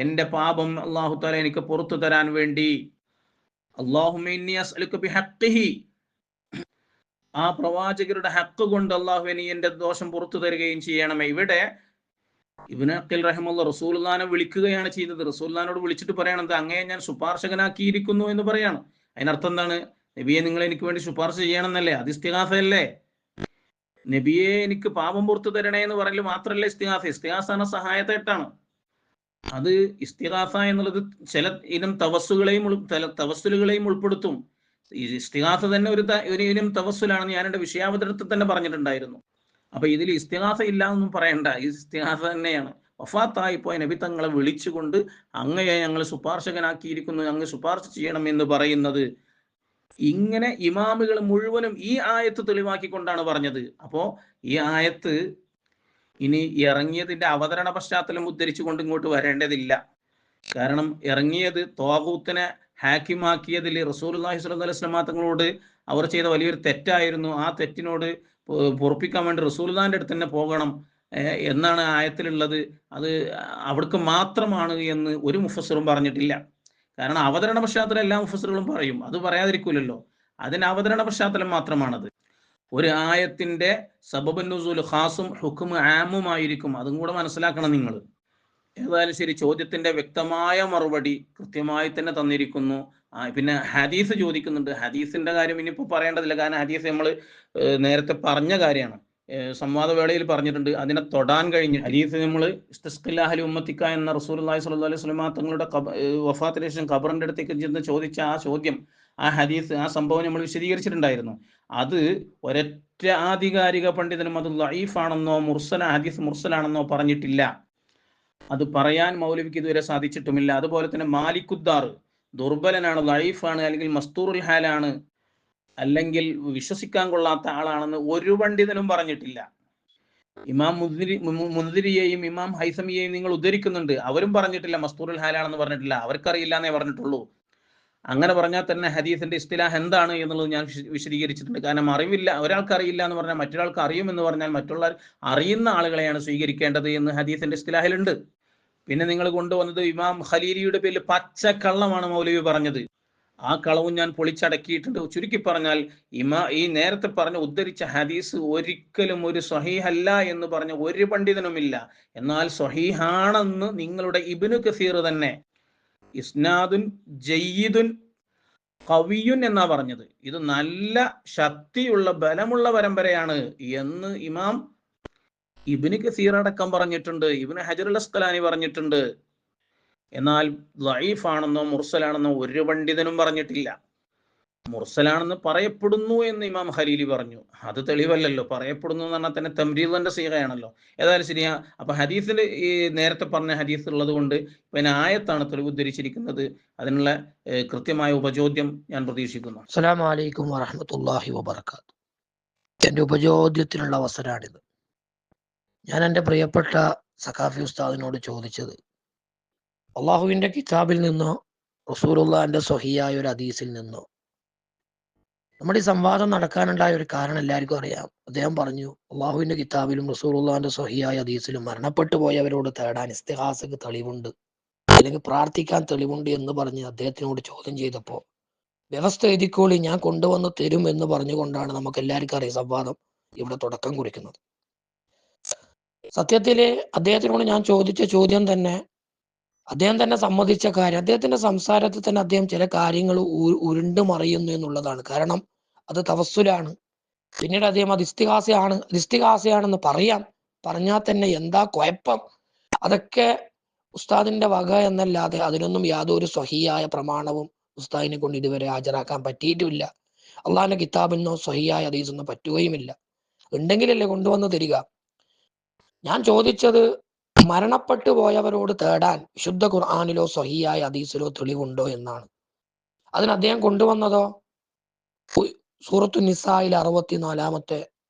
എന്റെ പാപം അള്ളാഹു തആല എനിക്ക് പുറത്തു തരാൻ വേണ്ടി. അല്ലാഹുമ്മ ഇന്നി അസ്അലുക ബിഹഖ്ഖിഹി, ആ പ്രവാചകരുടെ ഹക്ക് കൊണ്ട് അള്ളാഹു നീ എന്റെ ദോഷം പുറത്തു തരികയും ചെയ്യണമേ. ഇവിടെ ഇബ്നു അഖീൽ റഹിമഹുല്ലാ റസൂലുള്ളാഹിനെ വിളിക്കുകയാണ് ചെയ്തത്. റസൂലുള്ളാഹിനോട് വിളിച്ചിട്ട് പറയണത്, അങ്ങയെ ഞാൻ ശുപാർശകനാക്കിയിരിക്കുന്നു എന്ന് പറയാണ്. അതിനർത്ഥം എന്താണ്? നബിയെ, നിങ്ങൾ എനിക്ക് വേണ്ടി ശുപാർശ ചെയ്യണമെന്നല്ലേ? അത് ഇസ്തിഗാസയല്ലേ? നബിയെ, എനിക്ക് പാപം പുറത്തു തരണേ എന്ന് പറയല് മാത്രമല്ല ഇസ്തിഗാസ. ഇസ്തിഗാസ എന്ന സഹായത്തായിട്ടാണ്. അത് ഇസ്തിഗാസ എന്നുള്ളത് ചില ഇനം തവസ്സുലുകളെയും ഉൾപ്പെടുത്തും. ഈ ഇസ്തിഗാസ തന്നെ ഒരു ഇനം തവസ്സുലാണെന്ന് ഞാൻ എൻ്റെ വിഷയാവതരണത്തിൽ തന്നെ പറഞ്ഞിട്ടുണ്ടായിരുന്നു. അപ്പൊ ഇതിൽ ഇസ്തിഗാസ ഇല്ല എന്നും പറയണ്ട, ഈ ഇസ്തിഗാസ തന്നെയാണ്. വഫാത്തായി പോയ നബി തങ്ങളെ വിളിച്ചുകൊണ്ട് അങ്ങയെ ഞങ്ങൾ ശുപാർശകനാക്കിയിരിക്കുന്നു, അങ്ങ് ശുപാർശ ചെയ്യണം എന്ന് പറയുന്നത്. ഇങ്ങനെ ഇമാമുകൾ മുഴുവനും ഈ ആയത്ത് തെളിവാക്കിക്കൊണ്ടാണ് പറഞ്ഞത്. അപ്പോ ഈ ആയത്ത് ഇനി ഇറങ്ങിയതിന്റെ അവതരണ പശ്ചാത്തലം ഉദ്ധരിച്ചുകൊണ്ട് ഇങ്ങോട്ട് വരേണ്ടതില്ല. കാരണം ഇറങ്ങിയത് ത്വാഗൂത്തിനെ ഹാക്കിമാക്കിയതിൽ റസൂലുള്ളാഹി സ്വല്ലല്ലാഹു അലൈഹി വസല്ലം തങ്ങളോട് അവർ ചെയ്ത വലിയൊരു തെറ്റായിരുന്നു. ആ തെറ്റിനോട് പൊറുപ്പിക്കാൻ വേണ്ടി റസൂലുള്ളാഹിന്റെ അടുത്ത് തന്നെ പോകണം എന്നാണ് ആയത്തിലുള്ളത്. അത് അവിടേക്ക് മാത്രമാണ് എന്ന് ഒരു മുഫസ്സിറും പറഞ്ഞിട്ടില്ല. കാരണം അവതരണ പശ്ചാത്തലം എല്ലാ മുഫസ്സിറുകളും പറയും, അത് പറയാതിരിക്കൂലല്ലോ. അതിന് അവതരണ പശ്ചാത്തലം മാത്രമാണത്. ഒരു ആയത്തിന്റെ സബബുൻ നുസൂൽ ഖാസും ഹുക്മ ആമുമായിരിക്കും. അതും കൂടെ മനസ്സിലാക്കണം നിങ്ങൾ. ഏതായാലും ശരി, ചോദ്യത്തിന്റെ വ്യക്തമായ മറുപടി കൃത്യമായി തന്നെ തന്നിരിക്കുന്നു. പിന്നെ ഹദീസ് ചോദിക്കുന്നുണ്ട്. ഹദീസിന്റെ കാര്യം ഇനിയിപ്പോൾ പറയേണ്ടതില്ല, കാരണം ഹദീസ് നമ്മൾ നേരത്തെ പറഞ്ഞ കാര്യമാണ്. സംവാദ വേളയിൽ പറഞ്ഞിട്ടുണ്ട്, അതിനെ തൊടാൻ കഴിഞ്ഞു. ഹദീസ് നമ്മൾ ഇസ്തിസ്ഖില്ലാഹി ഉമ്മത്തിക്ക എന്ന റസൂലുള്ളാഹി സ്വല്ലല്ലാഹു അലൈഹി വസല്ലം തങ്ങളുടെ വഫാത്തിന് ശേഷം ഖബറിന്റെ അടുത്തേക്ക് ചെന്ന് ചോദിച്ച ആ ചോദ്യം, ആ ഹദീസ്, ആ സംഭവം നമ്മൾ വിശദീകരിച്ചിട്ടുണ്ടായിരുന്നു. അത് ഒരൊറ്റ ആധികാരിക പണ്ഡിതനും അത് ലഈഫാണെന്നോ ഹദീസ് മുർസലാണെന്നോ പറഞ്ഞിട്ടില്ല. അത് പറയാൻ മൗലവിക്ക് ഇതുവരെ സാധിച്ചിട്ടുമില്ല. അതുപോലെ തന്നെ മാലിക്കുദ്ദാർ ദുർബലനാണ്, ലഈഫാണ്, അല്ലെങ്കിൽ മസ്തൂറുൽ ഹാലാണ്, അല്ലെങ്കിൽ വിശ്വസിക്കാൻ കൊള്ളാത്ത ആളാണെന്ന് ഒരു പണ്ഡിതനും പറഞ്ഞിട്ടില്ല. ഇമാം മുൻദിരിയെയും ഇമാം ഹൈസമിയെയും നിങ്ങൾ ഉദ്ധരിക്കുന്നുണ്ട്, അവരും പറഞ്ഞിട്ടില്ല മസ്തൂറുൽ ഹാലാണെന്ന് പറഞ്ഞിട്ടില്ല. അവർക്കറിയില്ല എന്നേ പറഞ്ഞിട്ടുള്ളൂ. അങ്ങനെ പറഞ്ഞാൽ തന്നെ ഹദീസിന്റെ ഇസ്തിലാഹ് എന്താണ് എന്നുള്ളത് ഞാൻ വിശദീകരിച്ചിട്ടുണ്ട്. കാരണം അറിവില്ല, ഒരാൾക്ക് അറിയില്ല എന്ന് പറഞ്ഞാൽ മറ്റൊരാൾക്ക് അറിയുമെന്ന് പറഞ്ഞാൽ മറ്റുള്ള അറിയുന്ന ആളുകളെയാണ് സ്വീകരിക്കേണ്ടത് എന്ന് ഹദീസിന്റെ ഇസ്തിലാഹിലുണ്ട്. പിന്നെ നിങ്ങൾ കൊണ്ടുവന്നത് ഇമാം ഖലീലിയുടെ പേരിൽ പച്ചക്കള്ളമാണ് മൗലവി പറഞ്ഞത്. ആ കളവും ഞാൻ പൊളിച്ചടക്കിയിട്ടുണ്ട്. ചുരുക്കി പറഞ്ഞാൽ ഈ നേരത്തെ പറഞ്ഞ ഉദ്ധരിച്ച ഹദീസ് ഒരിക്കലും ഒരു സ്വഹീഹല്ല എന്ന് പറഞ്ഞ ഒരു പണ്ഡിതനുമില്ല. എന്നാൽ സ്വഹീഹാണെന്ന് നിങ്ങളുടെ ഇബ്നു കസീർ തന്നെ ഇസ്നാദുൻ ജയ്യിദുൻ ഖവിയുൻ എന്നാ പറഞ്ഞത്. ഇത് നല്ല ശക്തിയുള്ള ബലമുള്ള പരമ്പരയാണ് എന്ന് ഇമാം ഇബ്നു കസീർ അടക്കം പറഞ്ഞിട്ടുണ്ട്, ഇബ്നു ഹജറുൽ അസ്ഖലാനി പറഞ്ഞിട്ടുണ്ട്. എന്നാൽ ലഈഫാണെന്നോ മുർസലാണെന്നോ ഒരു പണ്ഡിതനും പറഞ്ഞിട്ടില്ല. മുർസലാണെന്ന് പറയപ്പെടുന്നു എന്ന് ഇമാം ഖലീലി പറഞ്ഞു. അത് തെളിവല്ലല്ലോ. പറയപ്പെടുന്നു എന്ന് പറഞ്ഞാൽ തന്നെ തംരീദിന്റെ സീഗയാണല്ലോ. ഏതായാലും ശരിയാ. അപ്പൊ ഹദീസിൽ ഈ നേരത്തെ പറഞ്ഞ ഹദീസ് ഉള്ളത് കൊണ്ട് പിന്നെ ആയത്താണ് തെളിവ് ഉദ്ധരിച്ചിരിക്കുന്നത്. അതിനുള്ള കൃത്യമായ ഉപചോദ്യം ഞാൻ പ്രതീക്ഷിക്കുന്നു. അസ്സലാമു അലൈക്കും വറഹ്മത്തുള്ളാഹി വബറകാതുഹു. എൻ്റെ ഉപചോദ്യത്തിനുള്ള അവസരമാണിത്. ഞാൻ എൻ്റെ പ്രിയപ്പെട്ട സഖാഫി ഉസ്താദിനോട് ചോദിച്ചത്, അള്ളാഹുവിൻ്റെ കിതാബിൽ നിന്നോ റസൂലുള്ളാഹിന്റെ സ്വഹീഹായ ഒരു ഹദീസിൽ നിന്നോ നമ്മുടെ ഈ സംവാദം നടക്കാനുണ്ടായ ഒരു കാരണം എല്ലാവർക്കും അറിയാം. അദ്ദേഹം പറഞ്ഞു, അള്ളാഹുവിന്റെ കിതാബിലും റസൂലുള്ളാഹിന്റെ സ്വഹീഹായ ഹദീസിലും മരണപ്പെട്ടു പോയവരോട് തേടാൻ ഇസ്തിഗാസക്ക് തെളിവുണ്ട്, അല്ലെങ്കിൽ പ്രാർത്ഥിക്കാൻ തെളിവുണ്ട് എന്ന് പറഞ്ഞ് അദ്ദേഹത്തിനോട് ചോദ്യം ചെയ്തപ്പോൾ, വ്യവസ്ഥ എഴുതിക്കോളി, ഞാൻ കൊണ്ടുവന്ന് തരും എന്ന് പറഞ്ഞുകൊണ്ടാണ് നമുക്ക് എല്ലാവർക്കും അറിയാം സംവാദം ഇവിടെ തുടക്കം കുറിക്കുന്നത്. സത്യത്തില് അദ്ദേഹത്തിനോട് ഞാൻ ചോദിച്ച ചോദ്യം തന്നെ അദ്ദേഹം തന്നെ സമ്മതിച്ച കാര്യം, അദ്ദേഹത്തിന്റെ സംസാരത്തിൽ തന്നെ അദ്ദേഹം ചില കാര്യങ്ങൾ ഉരുണ്ടു മറിയുന്നു എന്നുള്ളതാണ്. കാരണം അത് തവസ്സുലാണ്. പിന്നീട് അദ്ദേഹം അത് ഇസ്തിഗാസയാണെന്ന് പറഞ്ഞാൽ തന്നെ എന്താ കുഴപ്പം? അതൊക്കെ ഉസ്താദിന്റെ വക എന്നല്ലാതെ അതിനൊന്നും യാതൊരു സ്വഹീയായ പ്രമാണവും ഉസ്താദിനെ കൊണ്ട് ഇതുവരെ ഹാജരാക്കാൻ പറ്റിയിട്ടുമില്ല. അള്ളാഹിന്റെ കിതാബിനോ സ്വഹീയായ ഹദീസൊന്നും പറ്റുകയുമില്ല. ഉണ്ടെങ്കിലല്ലേ കൊണ്ടുവന്ന് തരിക. ഞാൻ ചോദിച്ചത്, മരണപ്പെട്ടു പോയവരോട് തേടാൻ വിശുദ്ധ ഖുർആനിലോ സ്വഹീഹായ ഹദീസിലോ തെളിവുണ്ടോ എന്നാണ്. അതിന് അദ്ദേഹം കൊണ്ടുവന്നതോ സൂറത്തു നിസായിലെ 64-ാമത്തെ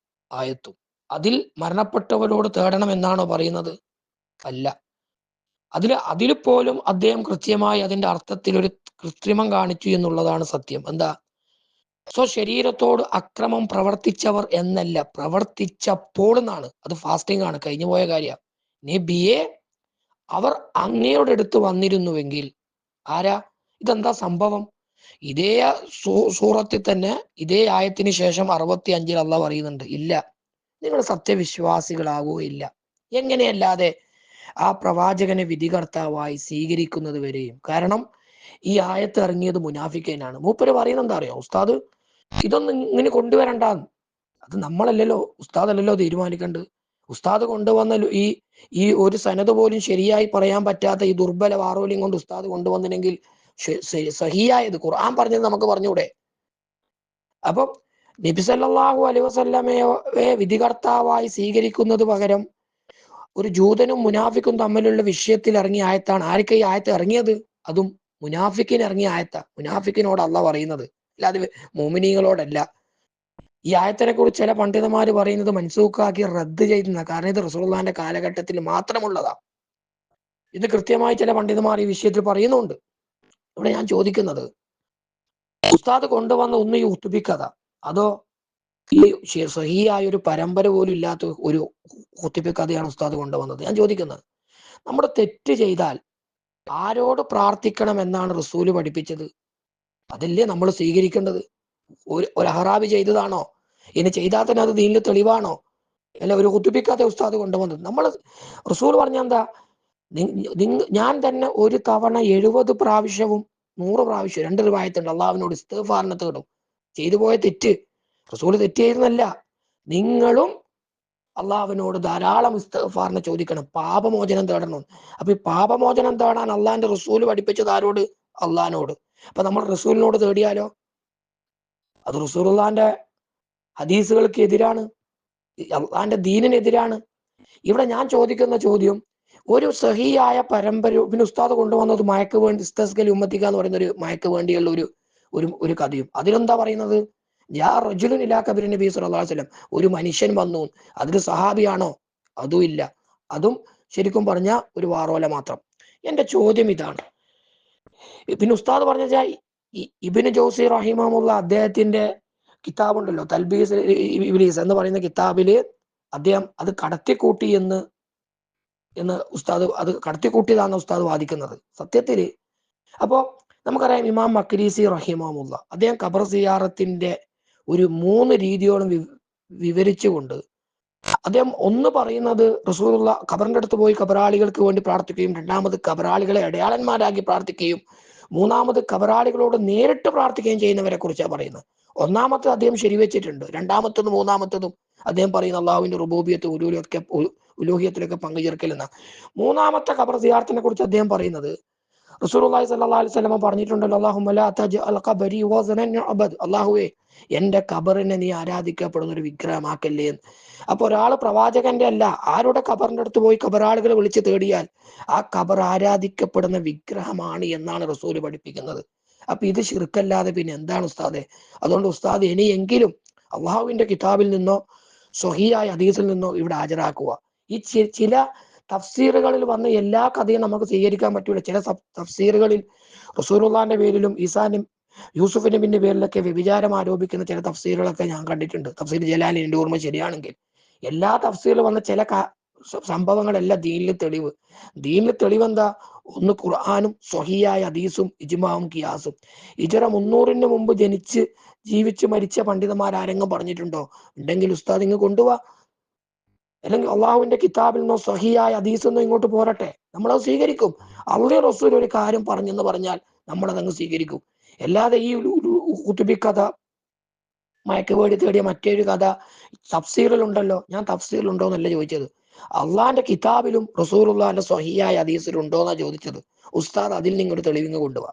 ആയത്തും. അതിൽ മരണപ്പെട്ടവരോട് തേടണം എന്നാണോ പറയുന്നത്? അല്ല. അതിൽ പോലും അദ്ദേഹം കൃത്യമായി അതിന്റെ അർത്ഥത്തിൽ ഒരു കൃത്രിമം കാണിച്ചു എന്നുള്ളതാണ് സത്യം. എന്താ? സ്വശരീരത്തോട് അക്രമം പ്രവർത്തിച്ചവർ എന്നല്ല, പ്രവർത്തിച്ചപ്പോൾ എന്നാണ്. അത് ഫാസ്റ്റിംഗ് ആണ്, കഴിഞ്ഞു പോയ കാര്യം. നബിയെ അവർ അങ്ങയോട് അടുത്ത് വന്നിരുന്നുവെങ്കിൽ ആരാ? ഇതെന്താ സംഭവം? ഇതേ സൂറത്തിൽ തന്നെ ഇതേ ആയത്തിന് ശേഷം 65 അള്ളാഹ് പറയുന്നുണ്ട്, ഇല്ല, നിങ്ങൾ സത്യവിശ്വാസികളാവുകയില്ല. എങ്ങനെയല്ലാതെ? ആ പ്രവാചകനെ വിധികർത്താവായി സ്വീകരിക്കുന്നത് വരെയും. കാരണം ഈ ആയത്ത് ഇറങ്ങിയത് മുനാഫിക്കീനാണ്. മൂപ്പര് പറയുന്നത് എന്താ അറിയോ? ഉസ്താദ് ഇതൊന്നും ഇങ്ങനെ കൊണ്ടുവരണ്ടാന്ന്. അത് നമ്മളല്ലല്ലോ, ഉസ്താദല്ലല്ലോ തീരുമാനിക്കേണ്ടത്. ഉസ്താദ് കൊണ്ടുവന്ന ഈ ഒരു സനത് പോലും ശരിയായി പറയാൻ പറ്റാത്ത ഈ ദുർബല വാറോലിയും കൊണ്ട് ഉസ്താദ് കൊണ്ടുവന്നില്ലെങ്കിൽ സഹിയായത് ഖുർആൻ പറഞ്ഞത് നമുക്ക് പറഞ്ഞൂടെ? അപ്പം നബി സല്ലല്ലാഹു അലൈഹി വസല്ലമയെ വിധികർത്താവായി സ്വീകരിക്കുന്നത് പകരം ഒരു ജൂതനും മുനാഫിക്കും തമ്മിലുള്ള വിഷയത്തിൽ ഇറങ്ങിയ ആയത്താണ്. ആർക്കാ ഈ ആയത്ത് ഇറങ്ങിയത്? അതും മുനാഫിക്കിന് ഇറങ്ങിയ ആയത്ത. മുനാഫിക്കിനോട് അള്ളാഹ് പറയുന്നത്, അല്ലാതെ മോമിനീങ്ങളോടല്ല. ഈ ആയത്തിനെ കുറിച്ച് ചില പണ്ഡിതന്മാർ പറയുന്നത് മൻസൂഖാക്കി റദ്ദ് ചെയ്യുന്ന, കാരണം ഇത് റസൂലുള്ളാഹിന്റെ കാലഘട്ടത്തിൽ മാത്രമുള്ളതാ. ഇത് കൃത്യമായി ചില പണ്ഡിതന്മാർ ഈ വിഷയത്തിൽ പറയുന്നുണ്ട്. ഇവിടെ ഞാൻ ചോദിക്കുന്നത്, ഉസ്താദ് കൊണ്ടുവന്ന ഒന്ന് ഈ ഉത്തുബി കഥ, അതോ ഈ സഹിയായ ഒരു പരമ്പര പോലും ഇല്ലാത്ത ഒരു ഉത്തുബി കഥയാണ് ഉസ്താദ് കൊണ്ടുവന്നത്? ഞാൻ ചോദിക്കുന്നത്, നമ്മുടെ തെറ്റ് ചെയ്താൽ ആരോട് പ്രാർത്ഥിക്കണം എന്നാണ് റസൂല് പഠിപ്പിച്ചത്? അതല്ലേ നമ്മൾ സ്വീകരിക്കേണ്ടത്? ഒരു അഹ്റാബി ചെയ്തതാണോ? ഇനി ചെയ്താൽ തന്നെ അത് ദീനിൽ തെളിവാണോ? അല്ല ഒരു കുത്തുബിക്കാത്ത ഉസ്താദ് കൊണ്ടുവന്നത്. നമ്മൾ റസൂൽ പറഞ്ഞ എന്താ? ഞാൻ തന്നെ ഒരു തവണ 70 പ്രാവശ്യവും 100 പ്രാവശ്യം, 2 റിവായത്തുണ്ട്, അള്ളാഹുവിനോട് ഇസ്തിഗ്ഫാറിനെ തേടും. ചെയ്തു പോയ തെറ്റ്, റസൂല് തെറ്റ് ചെയ്യുന്നല്ല, നിങ്ങളും അള്ളാഹുവിനോട് ധാരാളം ഇസ്തിഗ്ഫാറിനെ ചോദിക്കണം, പാപമോചനം തേടണം. അപ്പൊ ഈ പാപമോചനം തേടാൻ അള്ളാഹിന്റെ റസൂല് പഠിപ്പിച്ചത് ആരോട്? അള്ളാഹിനോട്. അപ്പൊ നമ്മൾ റസൂലിനോട് തേടിയാലോ? അത് റസൂലുള്ളാഹിന്റെ ഹദീസുകൾക്ക് എതിരാണ്, അള്ളാഹിന്റെ ദീനിനെതിരാണ്. ഇവിടെ ഞാൻ ചോദിക്കുന്ന ചോദ്യം, ഒരു സഹിയായ പരമ്പര പിന്നെ ഉസ്താദ് കൊണ്ടുവന്നത് മയക്ക് വേണ്ടി ഇസ്തസ്കൽ ഉമ്മത്തിക്ക എന്ന് പറയുന്ന ഒരു മയക്ക് വേണ്ടിയുള്ള ഒരു കഥയും. അതിലെന്താ പറയുന്നത്? യാ റജുലുൻ ഇലാ ഖബരി നബി സല്ലല്ലാഹു അലൈഹി വസല്ലം, ഒരു മനുഷ്യൻ വന്നു. അതിൽ സഹാബിയാണോ? അതും ഇല്ല. അതും ശരിക്കും പറഞ്ഞ ഒരു വാറോല മാത്രം. എന്റെ ചോദ്യം ഇതാണ്. പിന്നെ ഉസ്താദ് പറഞ്ഞ ഇബ്നു ജൗസി റഹിമഹുള്ള അദ്ദേഹത്തിന്റെ കിതാബുണ്ടല്ലോ, തൽബീസ് ഇബ്ലീസ് എന്ന് പറയുന്ന കിതാബില് അദ്ദേഹം അത് കടത്തിക്കൂട്ടി എന്ന് ഉസ്താദ്, അത് കടത്തിക്കൂട്ടിയതാണ് ഉസ്താദ് വാദിക്കുന്നത് സത്യത്തില്. അപ്പോ നമുക്കറിയാം, ഇമാം മക്രീസി റഹിമഹുള്ള അദ്ദേഹം ഖബർ സിയാറത്തിന്റെ ഒരു 3 രീതിയോളം വിവരിച്ചുകൊണ്ട് അദ്ദേഹം ഒന്ന് പറയുന്നത്, റസൂലുള്ള ഖബറിന്റെ അടുത്ത് പോയി ഖബറാളികൾക്ക് വേണ്ടി പ്രാർത്ഥിക്കുകയും, രണ്ടാമത് ഖബറാളികളെ അടയാളന്മാരാക്കി പ്രാർത്ഥിക്കുകയും, മൂന്നാമത് ഖബറാളികളോട് നേരിട്ട് പ്രാർത്ഥിക്കുകയും ചെയ്യുന്നവരെ കുറിച്ചാണ് പറയുന്നത്. ഒന്നാമത്തെ അദ്ദേഹം ശരിവെച്ചിട്ടുണ്ട്, രണ്ടാമത്തതും മൂന്നാമത്തതും അദ്ദേഹം പറയുന്ന അള്ളാഹുവിന്റെ റുബൂബിയത്ത് ഉലൂഹിയത്തിലൊക്കെ പങ്കുചേർക്കലെന്ന. മൂന്നാമത്തെ ഖബർ സിയാറത്തിനെ കുറിച്ച് അദ്ദേഹം പറയുന്നത്, റസൂലുള്ളാഹി സ്വല്ലല്ലാഹു അലൈഹി വസല്ലം പറഞ്ഞിട്ടുണ്ടല്ലോ, അല്ലാഹുമ്മ ലാ തജ്അൽ ഖബരി വസനൻ യുഅബദ്, അല്ലാഹുവേ എന്റെ ഖബറിനെ നീ ആരാധിക്കപ്പെടുന്ന ഒരു വിഗ്രഹമാക്കല്ലേ എന്ന്. അപ്പൊ ഒരാള് പ്രവാചകന്റെ അല്ല, ആരുടെ ഖബറിന്റെ അടുത്ത് പോയി ഖബറാളുകളെ വിളിച്ച് തേടിയാൽ ആ ഖബർ ആരാധിക്കപ്പെടുന്ന വിഗ്രഹമാണ് എന്നാണ് റസൂല് പഠിപ്പിക്കുന്നത്. അപ്പൊ ഇത് ശിർക്കല്ലാതെ പിന്നെ എന്താണ് ഉസ്താദെ? അതുകൊണ്ട് ഉസ്താദ് ഇനിയെങ്കിലും അള്ളാഹുവിന്റെ കിതാബിൽ നിന്നോ സ്വഹീഹായ ഹദീസിൽ നിന്നോ ഇവിടെ ഹാജരാക്കുക. ഈ ചില തഫ്സീറുകളിൽ വന്ന എല്ലാ കഥയും നമുക്ക് സ്വീകരിക്കാൻ പറ്റൂല. ചില തഫ്സീറുകളിൽ റസൂലുള്ളാഹിന്റെ പേരിലും യൂസുഫ് നബിന്റെ പേരിലൊക്കെ വ്യഭിചാരം ആരോപിക്കുന്ന ചില തഫ്സീറുകളൊക്കെ ഞാൻ കണ്ടിട്ടുണ്ട്. തഫ്സീർ ജലാലി, എന്റെ ഓർമ്മ ശരിയാണെങ്കിൽ. എല്ലാ തഫ്സീറിലും വന്ന ചില സംഭവങ്ങളല്ല ദീനിൽ തെളിവ് എന്താ? ഒന്ന് ഖുർആനും സ്വഹീഹായ ഹദീസും ഇജ്മാവും ഖിയാസും. ഹിജ്റ 300-ന് മുമ്പ് ജീവിച്ച് മരിച്ച പണ്ഡിതന്മാർ ആരെങ്കിലും പറഞ്ഞിട്ടുണ്ടോ? ഉണ്ടെങ്കിൽ ഉസ്താദ് ഇങ്ങ് കൊണ്ടുപോവാ. അല്ലെങ്കിൽ അള്ളാഹുവിന്റെ കിതാബിൽ നിന്നോ സ്വഹീഹായ ഹദീസിൽ നിന്നോ ഇങ്ങോട്ട് പോരട്ടെ, നമ്മളത് സ്വീകരിക്കും. അള്ളാഹു റസൂൽ ഒരു കാര്യം പറഞ്ഞെന്ന് പറഞ്ഞാൽ നമ്മളതങ്ങ് സ്വീകരിക്കും. അല്ലാതെ ഈ കുതുബി കഥ, മയക്കുവേടി തേടിയ മറ്റൊരു കഥ തഫ്സീറിലുണ്ടല്ലോ, ഞാൻ തഫ്സീറിലുണ്ടോ എന്നല്ല ചോദിച്ചത്, അള്ളാഹിന്റെ കിതാബിലും റസൂലുള്ളാഹിന്റെ സ്വഹീഹായ ഹദീസിലും ഉണ്ടോന്നാ ചോദിച്ചത്. ഉസ്താദ് അതിൽ നിങ്ങോട്ട് തെളിവിങ് കൊണ്ടുപോവാ,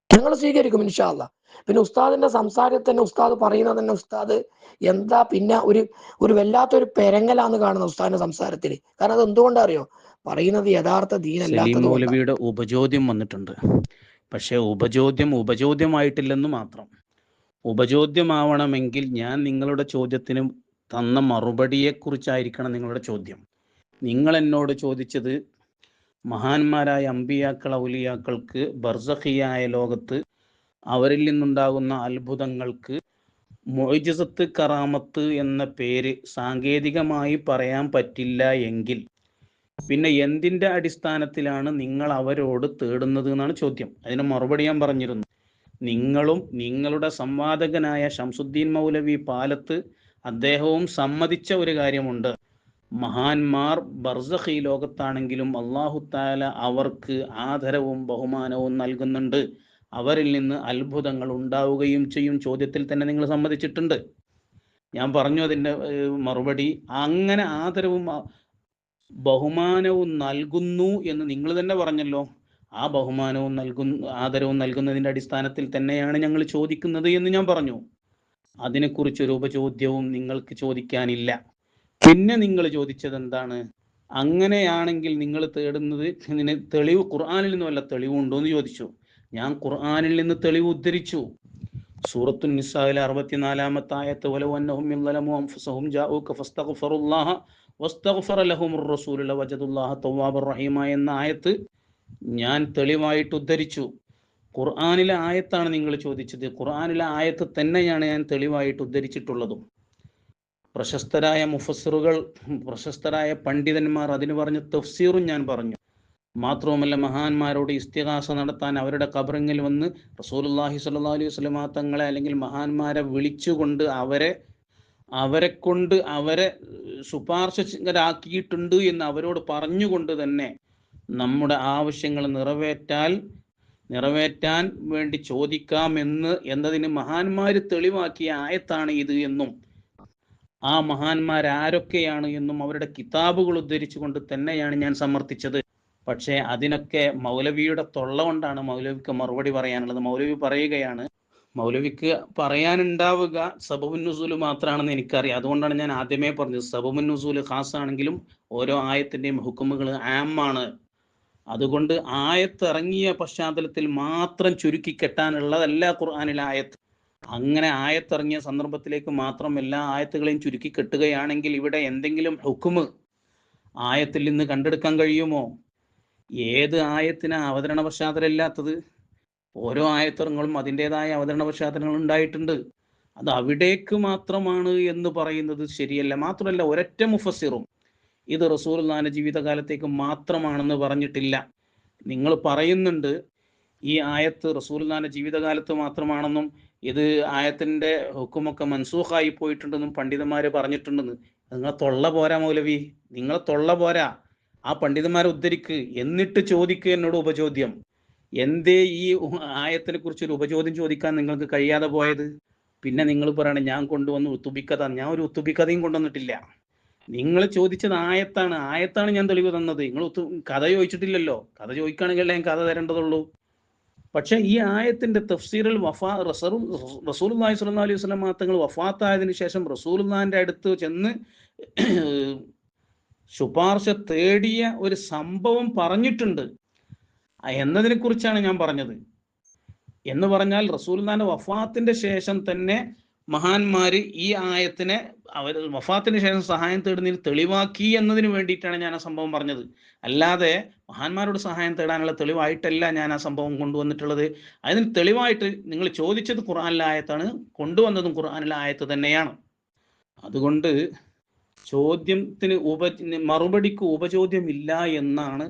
ഞങ്ങൾ സ്വീകരിക്കും ഇൻഷാ അല്ലാഹ്. പിന്നെ ഉസ്താദിന്റെ സംസാരത്തിൽ തന്നെ ഉസ്താദ് പറയുന്നത് തന്നെ, ഉസ്താദ് എന്താ പിന്നെ ഒരു വല്ലാത്തൊരു പെരങ്ങലാന്ന് കാണുന്ന ഉസ്താദിന്റെ സംസാരത്തിൽ. കാരണം അത് എന്തുകൊണ്ടാ അറിയോ? പറയുന്നത് യഥാർത്ഥ സലീം ദീനല്ലാത്തത് കൊണ്ടാണ്. മൗലവിയുടെ ഉപചോദ്യം വന്നിട്ടുണ്ട്. പക്ഷേ ഉപചോദ്യമായിട്ടില്ലെന്ന് മാത്രം. ഉപചോദ്യമാവണമെങ്കിൽ ഞാൻ നിങ്ങളുടെ ചോദ്യത്തിന് തന്ന മറുപടിയെക്കുറിച്ചായിരിക്കണം നിങ്ങളുടെ ചോദ്യം. നിങ്ങൾ എന്നോട് ചോദിച്ചത് മഹാന്മാരായ അമ്പിയാക്കൾ ഔലിയാക്കൾക്ക് ബർസഖിയായ ലോകത്ത് അവരിൽ നിന്നുണ്ടാകുന്ന അത്ഭുതങ്ങൾക്ക് മുഅ്ജിസത്ത് കറാമത്ത് എന്ന പേര് സാങ്കേതികമായി പറയാൻ പറ്റില്ല എങ്കിൽ പിന്നെ എന്തിൻ്റെ അടിസ്ഥാനത്തിലാണ് നിങ്ങൾ അവരോട് തേടുന്നത് എന്നാണ് ചോദ്യം. അതിന് മറുപടി ഞാൻ പറഞ്ഞിരുന്നു. നിങ്ങളും നിങ്ങളുടെ സംവാദകനായ ഷംസുദ്ദീൻ മൗലവി പാലത്ത് അദ്ദേഹവും സമ്മതിച്ച ഒരു കാര്യമുണ്ട്. മഹാന്മാർ ബർസഖി ലോകത്താണെങ്കിലും അല്ലാഹു തആല അവർക്ക് ആദരവും ബഹുമാനവും നൽകുന്നുണ്ട്, അവരിൽ നിന്ന് അത്ഭുതങ്ങൾ ഉണ്ടാവുകയും ചെയ്യും. ചോദ്യത്തിൽ തന്നെ നിങ്ങൾ സമ്മതിച്ചിട്ടുണ്ട്. ഞാൻ പറഞ്ഞു അതിൻ്റെ മറുപടി, അങ്ങനെ ആദരവും ബഹുമാനവും നൽകുന്നു എന്ന് നിങ്ങൾ തന്നെ പറഞ്ഞല്ലോ. ആ ബഹുമാനവും ആദരവും നൽകുന്നതിൻ്റെ അടിസ്ഥാനത്തിൽ തന്നെയാണ് ഞങ്ങൾ ചോദിക്കുന്നത് എന്ന് ഞാൻ പറഞ്ഞു. അതിനെക്കുറിച്ചൊരു ഉപചോദ്യവും നിങ്ങൾക്ക് ചോദിക്കാനില്ല. പിന്നെ നിങ്ങൾ ചോദിച്ചത് എന്താണ്? അങ്ങനെയാണെങ്കിൽ നിങ്ങൾ തേടുന്നത് ഇതിന് തെളിവ് ഖുർആനിൽ നിന്ന് വല്ല തെളിവുണ്ടോ എന്ന് ചോദിച്ചു. ഞാൻ ഖുർആനിൽ നിന്ന് തെളിവ് ഉദ്ധരിച്ചു. സൂറത്തുൻ നിസായിലെ 64-ാമത്തെ ആയത്ത്, വലൗ അന്നഹും യളമു അൻഫുസഹും ജാഊക ഫസ്തഗ്ഫറുല്ലാഹ വസ്തഗ്ഫറ ലഹുമുർ റസൂലു ലവജദുല്ലാഹ തവ്വാബർ റഹീമ എന്ന ആയത്ത് ഞാൻ തെളിവായിട്ട് ഉദ്ധരിച്ചു. ഖുർആനിലെ ആയത്താണ് നിങ്ങൾ ചോദിച്ചത്. ഖുർആനിലെ ആയത്ത് തന്നെയാണ് ഞാൻ തെളിവായിട്ട് ഉദ്ധരിച്ചിട്ടുള്ളതും. പ്രശസ്തരായ മുഫസ്സിറുകൾ, പ്രശസ്തരായ പണ്ഡിതന്മാർ അതിന് പറഞ്ഞ തഫ്സീറും ഞാൻ പറഞ്ഞു. മാത്രവുമല്ല, മഹാന്മാരോട് ഇസ്തിഗാസ നടത്താൻ അവരുടെ ഖബറിങ്ങിൽ വന്ന് റസൂലുള്ളാഹി സ്വല്ലല്ലാഹു അലൈഹി വസല്ലം തങ്ങളെ അല്ലെങ്കിൽ മഹാന്മാരെ വിളിച്ചുകൊണ്ട് അവരെ കൊണ്ട് അവരെ ശുപാർശകരാക്കിയിട്ടുണ്ട് എന്ന് അവരോട് പറഞ്ഞുകൊണ്ട് തന്നെ നമ്മുടെ ആവശ്യങ്ങൾ നിറവേറ്റാൻ വേണ്ടി എന്നതിന് മഹാന്മാർ തെളിവാക്കിയ ആയത്താണ് ഇത് എന്നും ആ മഹാന്മാരാരൊക്കെയാണ് എന്നും അവരുടെ കിതാബുകൾ ഉദ്ധരിച്ചുകൊണ്ട് തന്നെയാണ് ഞാൻ സമർത്ഥിച്ചത്. പക്ഷേ അതിനൊക്കെ മൗലവിയുടെ തൊള്ള കൊണ്ടാണ് മൗലവിക്ക് മറുപടി പറയാനുള്ളത്. മൗലവി പറയുകയാണ്, മൗലവിക്ക് പറയാനുണ്ടാവുക സബബുൻ നുസൂൽ മാത്രമാണെന്ന് എനിക്കറിയാം. അതുകൊണ്ടാണ് ഞാൻ ആദ്യമേ പറഞ്ഞത് സബബുൻ നുസൂൽ ഖാസാണെങ്കിലും ഓരോ ആയത്തിൻ്റെയും ഹുക്കുമുകൾ ആമാണ്. അതുകൊണ്ട് ആയത്ത് ഇറങ്ങിയ പശ്ചാത്തലത്തിൽ മാത്രം ചുരുക്കി കെട്ടാനുള്ളതല്ല ഖുർആനിലെ ആയത്ത്. അങ്ങനെ ആയത്തിറങ്ങിയ സന്ദർഭത്തിലേക്ക് മാത്രം എല്ലാ ആയത്തുകളെയും ചുരുക്കി കെട്ടുകയാണെങ്കിൽ ഇവിടെ എന്തെങ്കിലും ഹുക്കുമ് ആയത്തിൽ നിന്ന് കണ്ടെടുക്കാൻ കഴിയുമോ? ഏത് ആയത്തിനാ അവതരണ പശ്ചാത്തലം ഇല്ലാത്തത്? ഓരോ ആയത്തിറങ്ങളും അതിൻ്റെതായ അവതരണ പശ്ചാത്തലങ്ങൾ ഉണ്ടായിട്ടുണ്ട്. അത് അവിടേക്ക് മാത്രമാണ് എന്ന് പറയുന്നത് ശരിയല്ല. മാത്രമല്ല, ഒരൊറ്റ മുഫസ്സിറും ഇത് റസൂലുള്ളാഹിന്റെ ജീവിതകാലത്തേക്ക് മാത്രമാണെന്ന് പറഞ്ഞിട്ടില്ല. നിങ്ങൾ പറയുന്നുണ്ട് ഈ ആയത്ത് റസൂലുള്ളാഹിന്റെ ജീവിതകാലത്ത് മാത്രമാണെന്നും ഇത് ആയത്തിന്റെ ഹുക്കുമൊക്കെ മൻസൂഖായി പോയിട്ടുണ്ടെന്നും പണ്ഡിതന്മാര് പറഞ്ഞിട്ടുണ്ടെന്ന്. നിങ്ങളെ തൊള്ള പോരാ മൗലവി, നിങ്ങളെ തൊള്ള പോരാ. ആ പണ്ഡിതന്മാരെ ഉദ്ധരിക്ക്, എന്നിട്ട് ചോദിക്കുക എന്നോട് ഉപചോദ്യം. എന്തേ ഈ ആയത്തിനെ കുറിച്ചൊരു ഉപചോദ്യം ചോദിക്കാൻ നിങ്ങൾക്ക് കഴിയാതെ പോയത്? പിന്നെ നിങ്ങൾ പറയണേ ഞാൻ കൊണ്ടുവന്ന് ഉത്തുബിക്കഥ. ഞാൻ ഒരു ഉത്തുബിക്കഥയും കൊണ്ടുവന്നിട്ടില്ല. നിങ്ങൾ ചോദിച്ചത് ആയത്താണ് ഞാൻ തെളിവ് തന്നത്. നിങ്ങൾ കഥ ചോദിച്ചിട്ടില്ലല്ലോ. കഥ ചോദിക്കുകയാണെങ്കിൽ ഞാൻ കഥ തരേണ്ടതുള്ളൂ. പക്ഷെ ഈ ആയത്തിന്റെ തഫ്സീറിൽ റസൂലുള്ളാഹി സ്വല്ലല്ലാഹു അലൈഹി വസല്ലം തങ്ങൾ വഫാത്തായതിനു ശേഷം റസൂലുള്ളാഹിന്റെ അടുത്ത് ചെന്ന് ശുപാർശ തേടിയ ഒരു സംഭവം പറഞ്ഞിട്ടുണ്ട് എന്നതിനെ കുറിച്ചാണ് ഞാൻ പറഞ്ഞത്. എന്ന് പറഞ്ഞാൽ റസൂലുള്ളാഹിന്റെ വഫാത്തിന്റെ ശേഷം തന്നെ മഹാന്മാര് ഈ ആയത്തിനെ അവർ വഫാത്തിന് ശേഷം സഹായം തേടുന്നതിൽ തെളിവാക്കി എന്നതിന് വേണ്ടിയിട്ടാണ് ഞാൻ ആ സംഭവം പറഞ്ഞത്. അല്ലാതെ മഹാന്മാരോട് സഹായം തേടാനുള്ള തെളിവായിട്ടല്ല ഞാൻ ആ സംഭവം കൊണ്ടുവന്നിട്ടുള്ളത്. അതിന് തെളിവായിട്ട് നിങ്ങൾ ചോദിച്ചത് ഖുർആനിലെ ആയത്താണ്, കൊണ്ടുവന്നതും ഖുർആനിലെ ആയത്ത് തന്നെയാണ്. അതുകൊണ്ട് ചോദ്യത്തിന് മറുപടിക്ക് ഉപചോദ്യം ഇല്ല എന്നാണ്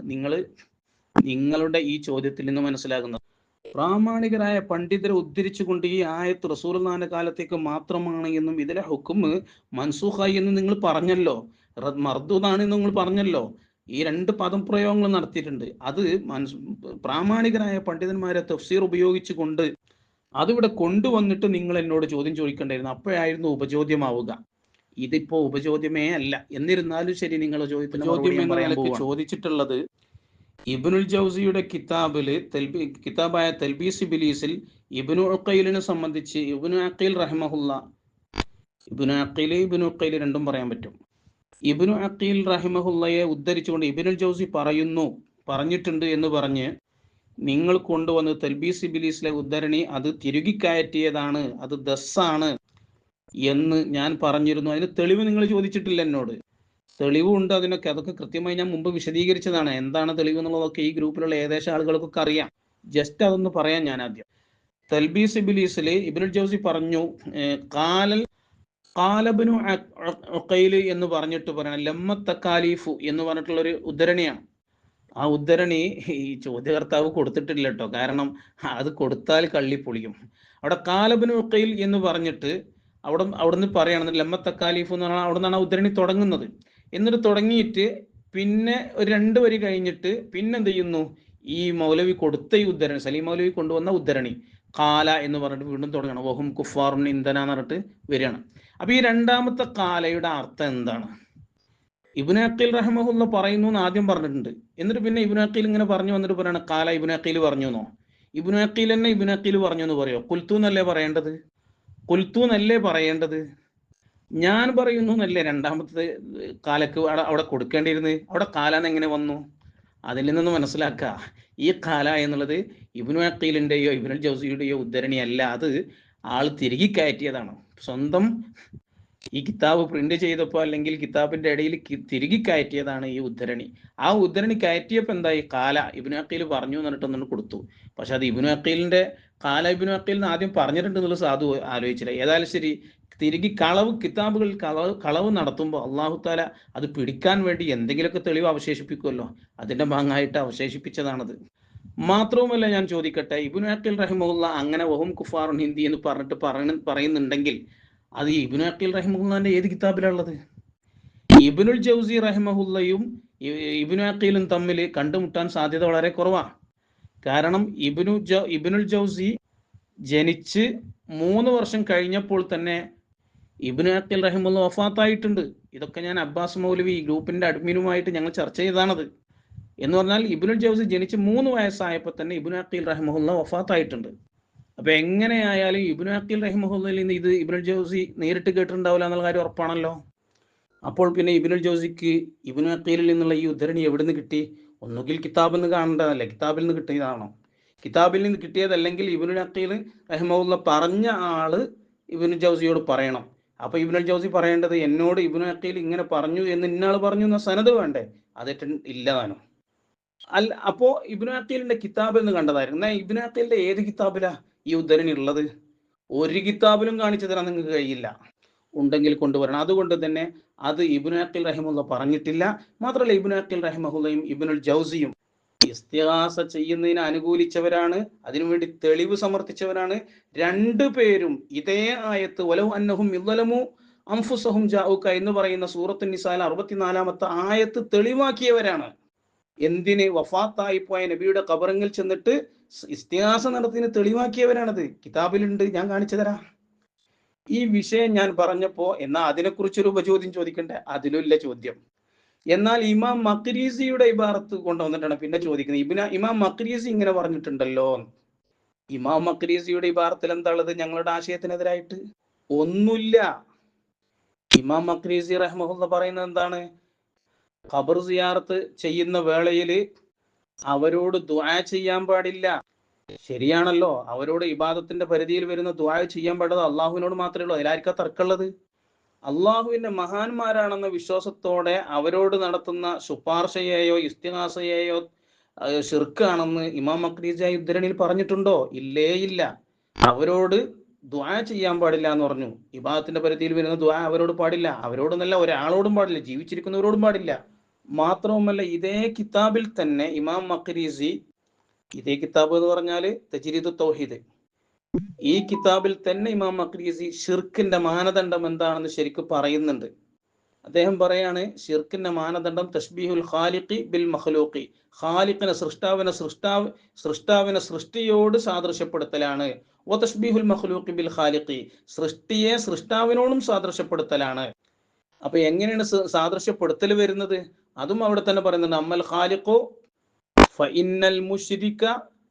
നിങ്ങളുടെ ഈ ചോദ്യത്തിൽ നിന്ന് മനസ്സിലാകുന്നത്. പ്രാമാണികരായ പണ്ഡിതരെ ഉദ്ധരിച്ചുകൊണ്ട് ഈ ആയത്ത് റസൂലുള്ളാഹിന്റെ കാലത്തേക്ക് മാത്രമാണ് എന്നും ഇതിലെ ഹുക്കുമ് മൻസൂഖായി എന്ന് നിങ്ങൾ പറഞ്ഞല്ലോ, മർദൂദാണ് നിങ്ങൾ പറഞ്ഞല്ലോ. ഈ രണ്ട് പദപ്രയോഗങ്ങൾ നടത്തിയിട്ടുണ്ട്. അത് പ്രാമാണികരായ പണ്ഡിതന്മാരെ തഫ്സീർ ഉപയോഗിച്ചുകൊണ്ട് അതിവിടെ കൊണ്ടുവന്നിട്ട് നിങ്ങൾ എന്നോട് ചോദ്യം ചോദിക്കേണ്ടായിരുന്നു. അപ്പോഴായിരുന്നു ഉപചോദ്യമാവുക. ഇതിപ്പോ ഉപചോദ്യമേ അല്ല. എന്നിരുന്നാലും ശരി, നിങ്ങളുടെ ചോദ്യത്തിന് ചോദിച്ചിട്ടുള്ളത് ഇബ്നുൽ ജൗസിയുടെ കിതാബായ തൽബീസ് ഇബ്ലീസിൽ ഇബ്നു ഉഖൈലിനെ സംബന്ധിച്ച് ഇബ്നു അഖീൽ റഹിമഹുല്ല, ഇബ്നു ഉഖൈൽ രണ്ടും പറയാൻ പറ്റും. ഇബ്നു അഖീൽ റഹിമഹുല്ലയെ ഉദ്ധരിച്ചുകൊണ്ട് ഇബ്നുൽ ജൗസി പറഞ്ഞിട്ടുണ്ട് എന്ന് പറഞ്ഞ് നിങ്ങൾ കൊണ്ടുവന്ന് തൽബീസ് ഇബ്ലീസിലെ ഉദ്ധരണി അത് തിരുകിക്കയറ്റിയതാണ്, അത് ദസ്സാണ് എന്ന് ഞാൻ പറഞ്ഞിരുന്നു. അതിന് തെളിവ് നിങ്ങൾ ചോദിച്ചിട്ടില്ല എന്നോട്. തെളിവുണ്ട് അതിനൊക്കെ. അതൊക്കെ കൃത്യമായി ഞാൻ മുമ്പ് വിശദീകരിച്ചതാണ്. എന്താണ് തെളിവ് എന്നുള്ളതൊക്കെ ഈ ഗ്രൂപ്പിലുള്ള ഏകദേശം ആളുകൾക്കൊക്കെ അറിയാം. ജസ്റ്റ് അതൊന്ന് പറയാൻ ഞാൻ ആദ്യം. തൽബീസ് ഇബ്ലീസിൽ ഇബ്നുൽ ജൗസി പറഞ്ഞു, ഖാലൽ ഖാലബ്നു ഉഖൈൽ എന്ന് പറഞ്ഞിട്ട് പറയണം ലമ്മ തക്കാലീഫു എന്ന് പറഞ്ഞിട്ടുള്ളൊരു ഉദ്ധരണിയാണ്. ആ ഉദ്ധരണി ഈ ചോദ്യകർത്താവ് കൊടുത്തിട്ടില്ല കേട്ടോ. കാരണം അത് കൊടുത്താൽ കള്ളി പൊളിയും. അവിടെ ഖാലബ്നു ഉഖൈൽ എന്ന് പറഞ്ഞിട്ട് അവിടുന്ന് പറയണം ലമ്മ തക്കാലീഫ് എന്ന് പറഞ്ഞാൽ അവിടെ നിന്നാണ് ആ ഉദ്ധരണി തുടങ്ങുന്നത്. എന്നിട്ട് തുടങ്ങിയിട്ട് പിന്നെ ഒരു 2 വരി കഴിഞ്ഞിട്ട് പിന്നെ എന്ത് ചെയ്യുന്നു, ഈ മൗലവി കൊടുത്ത ഈ ഉദ്ധരണി, സലീം മൗലവി കൊണ്ടുവന്ന ഉദ്ധരണി കാല എന്ന് പറഞ്ഞിട്ട് വീണ്ടും തുടങ്ങണം. വഹും കുഫാറുൻ ഇന്ധന എന്ന് പറഞ്ഞിട്ട് വരികയാണ്. അപ്പൊ ഈ രണ്ടാമത്തെ കാലയുടെ അർത്ഥം എന്താണ്? ഇബ്നു അഖീൽ റഹിമഹുല്ല പറയുന്നു എന്ന് ആദ്യം പറഞ്ഞിട്ടുണ്ട്. എന്നിട്ട് പിന്നെ ഇബ്നു അഖീൽ ഇങ്ങനെ പറഞ്ഞു വന്നിട്ട് പറയാണ് കാല ഇബ്നു അഖീൽ പറഞ്ഞു എന്നോ. ഇബ്നു അഖീൽ തന്നെ ഇബ്നു അഖീൽ പറഞ്ഞു എന്ന് പറയോ? കുൽത്തു എന്നല്ലേ പറയേണ്ടത്? കുൽത്തു എന്നല്ലേ പറയേണ്ടത്? ഞാൻ പറയുന്നു എന്നല്ലേ രണ്ടാമത്തെ കാലക്ക് അവിടെ കൊടുക്കേണ്ടിയിരുന്നത്? അവിടെ കാലാന്ന് എങ്ങനെ വന്നു? അതിൽ നിന്ന് മനസ്സിലാക്കുക, ഈ കാല എന്നുള്ളത് ഇബ്നു അഖീലിന്റെയോ ഇബ്നുൽ ജൗസിയുടെയോ ഉദ്ധരണിയല്ല. അത് ആൾ തിരികെ കയറ്റിയതാണ്. സ്വന്തം ഈ കിതാബ് പ്രിന്റ് ചെയ്തപ്പോൾ അല്ലെങ്കിൽ കിതാബിന്റെ ഇടയിൽ തിരികെ കയറ്റിയതാണ് ഈ ഉദ്ധരണി. ആ ഉദ്ധരണി കയറ്റിയപ്പോൾ എന്തായി? കാല ഇബ്നു അഖീൽ പറഞ്ഞു എന്ന് പറഞ്ഞിട്ടൊന്നും കൊടുത്തു. പക്ഷെ അത് ഇബ്നു അഖീലിന്റെ കാല ഇബ്നു അഖീൽ ആദ്യം പറഞ്ഞിട്ടുണ്ട് എന്നുള്ള സാധു ആലോചിച്ചില്ല. ഏതായാലും ശരി, തിരികെ കിതാബുകൾ കളവ് നടത്തുമ്പോൾ അള്ളാഹു താല അത് പിടിക്കാൻ വേണ്ടി എന്തെങ്കിലുമൊക്കെ തെളിവ് അവശേഷിപ്പിക്കുമല്ലോ. അതിന്റെ ഭാഗമായിട്ട് അവശേഷിപ്പിച്ചതാണത്. മാത്രവുമല്ല, ഞാൻ ചോദിക്കട്ടെ, ഇബ്നു അഖീൽ റഹിമഹുല്ല അങ്ങനെ വഹും കുഫാറുൻ ഹിന്ദി എന്ന് പറഞ്ഞിട്ട് പറയുന്നുണ്ടെങ്കിൽ അത് ഇബ്നു അഖീൽ റഹിമഹുല്ലാന്റെ ഏത് കിതാബിലുള്ളത്? ഇബ്നുൽ ജൗസി റഹിമഹുല്ലയും ഇബ്നു അഖീലും തമ്മിൽ കണ്ടുമുട്ടാൻ സാധ്യത വളരെ കുറവാണ്. കാരണം ഇബ്നുൽ ജൗസി ജനിച്ച് 3 വർഷം കഴിഞ്ഞപ്പോൾ തന്നെ ഇബ്നു അഖീൽ റഹിമഹുല്ല വഫാത്തായിട്ടുണ്ട്. ഇതൊക്കെ ഞാൻ അബ്ബാസ് മൗലവി ഗ്രൂപ്പിന്റെ അഡ്മിനുമായിട്ട് ഞങ്ങൾ ചർച്ച ചെയ്തതാണത്. എന്ന് പറഞ്ഞാൽ ഇബ്നുൽ ജൗസി ജനിച്ച് 3 വയസ്സായപ്പോൾ തന്നെ ഇബ്നു അഖീൽ റഹിമഹുല്ല വഫാത്തായിട്ടുണ്ട്. അപ്പൊ എങ്ങനെയായാലും ഇബ്നു അഖീൽ റഹിമഹുല്ലയിൽ നിന്ന് ഇത് ഇബ്നുൽ ജൗസി നേരിട്ട് കേട്ടിട്ടുണ്ടാവില്ല എന്നുള്ള കാര്യം ഉറപ്പാണല്ലോ. അപ്പോൾ പിന്നെ ഇബ്നുൽ ജൗസിക്ക് ഇബ്നു അഖീലിൽ നിന്നുള്ള ഈ ഉദ്ധരണി എവിടെ നിന്ന് കിട്ടി? ഒന്നുകിൽ കിതാബിൽ നിന്ന് കാണേണ്ടതല്ലേ, കിതാബിൽ നിന്ന് കിട്ടിയതാണോ? കിതാബിൽ നിന്ന് കിട്ടിയതല്ലെങ്കിൽ ഇബ്നുൽ അഖീൽ റഹിമഹുല്ല പറഞ്ഞ ആള് ഇബ്നുൽ ജൗസിയോട് പറയണം. അപ്പൊ ഇബ്നുൽ ജൗസി പറയേണ്ടത് എന്നോട് ഇബ്നു അഖീൽ ഇങ്ങനെ പറഞ്ഞു എന്ന് ഇന്നാൾ പറഞ്ഞു എന്ന സനത് വേണ്ടേ? അതേറ്റ ഇല്ലതാനോ? അപ്പോ ഇബ്നു അഖീലിന്റെ കിതാബിൽ നിന്ന് കണ്ടതായിരുന്നു. എന്നാൽ ഇബ്നു അഖീലിന്റെ ഏത് കിതാബിലാ ഈ ഉദ്ധരണി ഉള്ളത്? ഒരു കിതാബിലും കാണിച്ചു തരാൻ നിങ്ങൾക്ക് കഴിയില്ല. ഉണ്ടെങ്കിൽ കൊണ്ടുവരണം. അതുകൊണ്ട് തന്നെ അത് ഇബ്നു അഖീൽ റഹിമഹുല്ല പറഞ്ഞിട്ടില്ല. മാത്രമല്ല, ഇബ്നു അഖീൽ റഹിമഹുല്ലയും ഇബ്നുൽ ജൗസിയും ഇസ്തിഗാസ ചെയ്യുന്നതിന് അനുകൂലിച്ചവരാണ്, അതിനുവേണ്ടി തെളിവ് സമർത്ഥിച്ചവരാണ്. 2 പേരും ഇതേ ആയത്ത് വലഹു അന്നഹും യളമു അൻഫുസഹും ജാഊക എന്ന് പറയുന്ന സൂറത്തുൻ നിസായിൽ 64-ാമത്തെ ആയത്ത് തെളിവാക്കിയവരാണ്. എന്തിന്? വഫാത്തായി പോയ നബിയുടെ ഖബറിൽ ചെന്നിട്ട് ഇസ്തിഗാസ നടത്തിന് തെളിവാക്കിയവരാണത്. കിതാബിലുണ്ട്, ഞാൻ കാണിച്ചു തരാം. ഈ വിഷയം ഞാൻ പറഞ്ഞപ്പോ എന്നാ അതിനെക്കുറിച്ചൊരു ഉപചോദ്യം ചോദിക്കണ്ടേ? അതിലുള്ള ചോദ്യം. എന്നാൽ ഇമാം മഖ്രീസിയുടെ ഇബാറത്ത് കൊണ്ടുവന്നിട്ടാണ് പിന്നെ ചോദിക്കുന്നത്. ഇമാം മഖ്രീസി ഇങ്ങനെ പറഞ്ഞിട്ടുണ്ടല്ലോ. ഇമാം മഖ്രീസിയുടെ ഇബാറത്തിൽ എന്താ ഉള്ളത് ഞങ്ങളുടെ ആശയത്തിനെതിരായിട്ട്? ഒന്നുമില്ല. ഇമാം മഖ്രീസി റഹ്മഹുല്ല പറയുന്നത് എന്താണ്? ഖബർ സിയാറത്ത് ചെയ്യുന്ന വേളയിൽ അവരോട് ദുആ ചെയ്യാൻ പാടില്ല. ശരിയാണല്ലോ, അവരോട് ഇബാദത്തിന്റെ പരിധിയിൽ വരുന്ന ദുആ ചെയ്യാൻ പാടുന്നത് അള്ളാഹുവിനോട് മാത്രമേ ഉള്ളൂ. അതിലാർക്കാ തർക്കമുള്ളത്? അള്ളാഹുവിന്റെ മഹാന്മാരാണെന്ന വിശ്വാസത്തോടെ അവരോട് നടത്തുന്ന ശുപാർശയെയോ ഇസ്തിഗാസയെയോ ശിർക്കാണെന്ന് ഇമാം മഖ്രീസി ഉദ്ധരണിയിൽ പറഞ്ഞിട്ടുണ്ടോ? ഇല്ലേ ഇല്ല. അവരോട് ദുആ ചെയ്യാൻ പാടില്ല എന്ന് പറഞ്ഞു. ഇബാദത്തിന്റെ പരിധിയിൽ വരുന്ന ദുആ അവരോട് പാടില്ല. അവരോടൊന്നല്ല, ഒരാളോടും പാടില്ല, ജീവിച്ചിരിക്കുന്നവരോടും പാടില്ല. മാത്രവുമല്ല, ഇതേ കിതാബിൽ തന്നെ ഇമാം മഖ്രീസി, ഇതേ കിതാബ് എന്ന് പറഞ്ഞാല് തജ്രീദു തൗഹീദ്, ഈ കിതാബിൽ തന്നെ ഇമാം മഖ്രീസി ഷിർക്കിന്റെ മാനദണ്ഡം എന്താണെന്ന് ശരിക്കും പറയുന്നുണ്ട്. അദ്ദേഹം പറയാണ്, ഷിർക്കിന്റെ മാനദണ്ഡം തശ്ബീഹുൽ ഖാലിഖി ബിൽ മഖ്ലൂഖി, ഖാലിഖിനെ സൃഷ്ടാവിനെ സൃഷ്ടിയോട് സാദൃശ്യപ്പെടുത്തലാണ്. വ തശ്ബീഹുൽ മഖ്ലൂഖി ബിൽ ഖാലിഖി, സൃഷ്ടിയെ സൃഷ്ടാവിനോടും സാദൃശ്യപ്പെടുത്തലാണ്. അപ്പൊ എങ്ങനെയാണ് സാദൃശ്യപ്പെടുത്തൽ വരുന്നത്? അതും അവിടെ തന്നെ പറയുന്നുണ്ട്. അമ്മൽ ഖാലിഖു ഫഇന്നൽ മുശ്രിക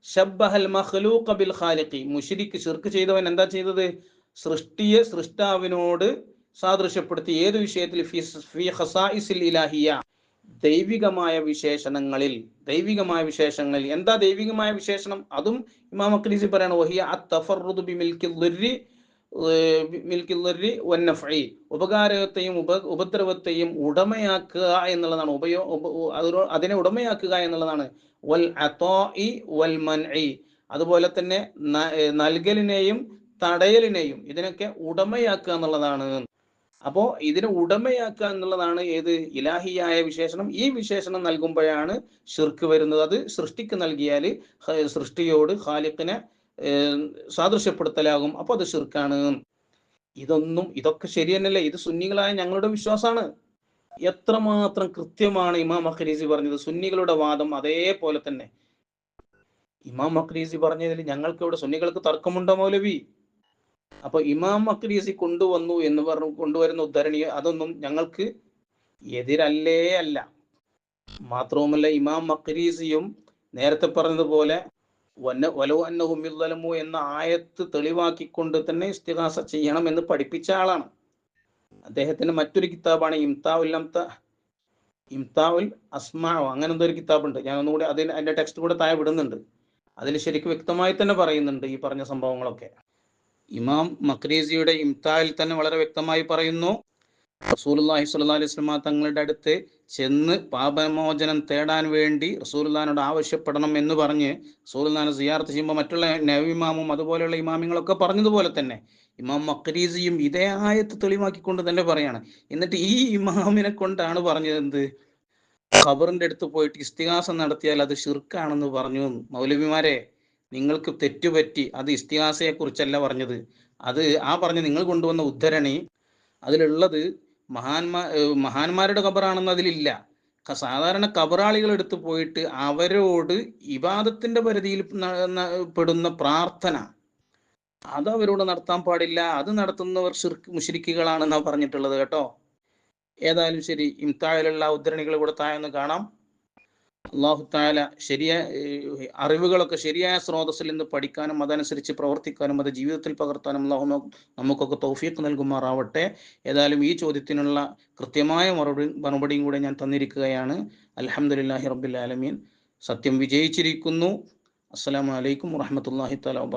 ശബ്ബഹൽ മഖ്ലൂഖ ബിൽ ഖാലിഖി, മുശ്രിക് ശിർക്ക് ചെയ്തവൻ എന്താ ചെയ്തത്? സൃഷ്ടിയെ സൃഷ്ടാവിനോട് സാദൃശ്യപ്പെടുത്തി. ഏത് വിഷയത്തിൽ? ഫി ഖസായിസിൽ ഇലാഹിയ, ദൈവികമായ വിശേഷണങ്ങളിൽ. എന്താ ദൈവികമായ വിശേഷണം? അതും ഇമാം മഖ്രീസി പറയാണ്, വഹിയ അത്തഫറുദു ബിമിൽക്കി ദുർരി മിൽക്കി ദർരി വന്നഫഇ, ഉപകാരത്തെയും ഉപദ്രവത്തെയും ഉടമയാക്കുക എന്നുള്ളതാണ്. അതിനെ ഉടമയാക്കുക എന്നുള്ളതാണ്. വൽ അതാഇ വൽ മൻഇ, അതുപോലെ തന്നെ നൽകലിനെയും തടയലിനെയും ഇതിനൊക്കെ ഉടമയാക്കുക എന്നുള്ളതാണ്. അപ്പോ ഇതിനെ ഉടമയാക്കുക എന്നുള്ളതാണ് ഏത് ഇലാഹിയായ വിശേഷണം. ഈ വിശേഷണം നൽകുമ്പോഴാണ് ഷിർക്ക് വരുന്നത്. അത് സൃഷ്ടിക്ക് നൽകിയാൽ സൃഷ്ടിയോട് ഖാലിഖിനെ സാദൃശ്യപ്പെടുത്തലാകും. അപ്പൊ അത് ഷിർക്കാണ്. ഇതൊക്കെ ശരി തന്നെയല്ലേ? ഇത് സുന്നികളായ ഞങ്ങളുടെ വിശ്വാസമാണ്. എത്രമാത്രം കൃത്യമാണ് ഇമാം മഖ്രിസി പറഞ്ഞത്. സുന്നികളുടെ വാദം അതേപോലെ തന്നെ ഇമാം മഖ്രിസി പറഞ്ഞതിൽ ഞങ്ങൾക്ക് ഇവിടെ സുന്നികൾക്ക് തർക്കമുണ്ടോ മൗലവി? അപ്പൊ ഇമാം മഖ്രിസി കൊണ്ടുവരുന്ന ഉദ്ധരണി അതൊന്നും ഞങ്ങൾക്ക് എതിരല്ലേ അല്ല. മാത്രവുമല്ല, ഇമാം മഖ്രിസിയും നേരത്തെ പറഞ്ഞതുപോലെ വലൗ അന്നഹും യദ്ലമു എന്ന ആയത്ത് തെളിവാക്കിക്കൊണ്ട് തന്നെ ഇസ്തിഗാസ ചെയ്യണം എന്ന് പഠിപ്പിച്ച ആളാണ്. അദ്ദേഹത്തിന്റെ മറ്റൊരു കിതാബാണ് ഇംതാഉൽ അസ്മാഉ, അങ്ങനെ എന്തോ ഒരു കിതാബുണ്ട്. ഞാൻ ഒന്നുകൂടി അതിന്റെ ടെക്സ്റ്റ് കൂടെ താഴെ വിടുന്നുണ്ട്. അതിൽ ശരിക്കും വ്യക്തമായി തന്നെ പറയുന്നുണ്ട് ഈ പറഞ്ഞ സംഭവങ്ങളൊക്കെ. ഇമാം മഖ്രിസിയുടെ ഇംതായിൽ തന്നെ വളരെ വ്യക്തമായി പറയുന്നു, റസൂലുള്ളാഹി സ്വല്ലല്ലാഹു അലൈഹി വസല്ലം തങ്ങളുടെ അടുത്ത് ചെന്ന് പാപമോചനം തേടാൻ വേണ്ടി റസൂലുള്ളാഹിനോട് ആവശ്യപ്പെടണം എന്ന് പറഞ്ഞ് റസൂലുള്ളാഹിനെ സിയാറത്ത് ചെയ്യുമ്പോൾ മറ്റുള്ള നബിമാമും അതുപോലെയുള്ള ഇമാമിങ്ങളൊക്കെ പറഞ്ഞതുപോലെ തന്നെ ഇമാം മഖ്രിസിയും ഇതേ ആയത്ത് തെളിവാക്കിക്കൊണ്ട് തന്നെ പറയാണ്. എന്നിട്ട് ഈ ഇമാമിനെ കൊണ്ടാണ് പറഞ്ഞത് എന്ത്, ഖബറിന്റെ അടുത്ത് പോയിട്ട് ഇസ്തിഗാസ നടത്തിയാൽ അത് ഷിർക്കാണെന്ന് പറഞ്ഞു. മൗലവിമാരെ, നിങ്ങൾക്ക് തെറ്റുപറ്റി. അത് ഇസ്തിഗാസയെ കുറിച്ചല്ല പറഞ്ഞത്. അത് പറഞ്ഞ നിങ്ങൾ കൊണ്ടുവന്ന ഉദ്ധരണി അതിലുള്ളത് മഹാന്മാരുടെ ഖബറാണെന്ന് അതിലില്ല. സാധാരണ ഖബറാളികൾ എടുത്തു പോയിട്ട് അവരോട് ഇബാദത്തിന്റെ പരിധിയിൽ പെടുന്ന പ്രാർത്ഥന അത് അവരോട് നടത്താൻ പാടില്ല. അത് നടത്തുന്നവർ മുശ്രിക്കുകളാണെന്നാണ് പറഞ്ഞിട്ടുള്ളത് കേട്ടോ. ഏതായാലും ശരി, ഇംതായിലുള്ള ഉദ്ധരണികൾ കൂടെ താഴെ കാണാം. അല്ലാഹു തആല അറിവുകളൊക്കെ ശരിയായ സ്രോതസ്സിൽ നിന്ന് പഠിക്കാനും അതനുസരിച്ച് പ്രവർത്തിക്കാനും അത് ജീവിതത്തിൽ പകർത്താനും അല്ലാഹു നമുക്കൊക്കെ തൗഫീഖ് നൽകുമാറാവട്ടെ. ഏതായാലും ഈ ചോദ്യത്തിനുള്ള കൃത്യമായ മറുപടിയും കൂടെ ഞാൻ തന്നിരിക്കുകയാണ്. അൽഹംദുലില്ലാഹി റബ്ബിൽ ആലമീൻ. സത്യം വിജയിച്ചിരിക്കുന്നു. അസ്സലാമു അലൈക്കും വറഹ്മത്തുള്ളാഹി തആല.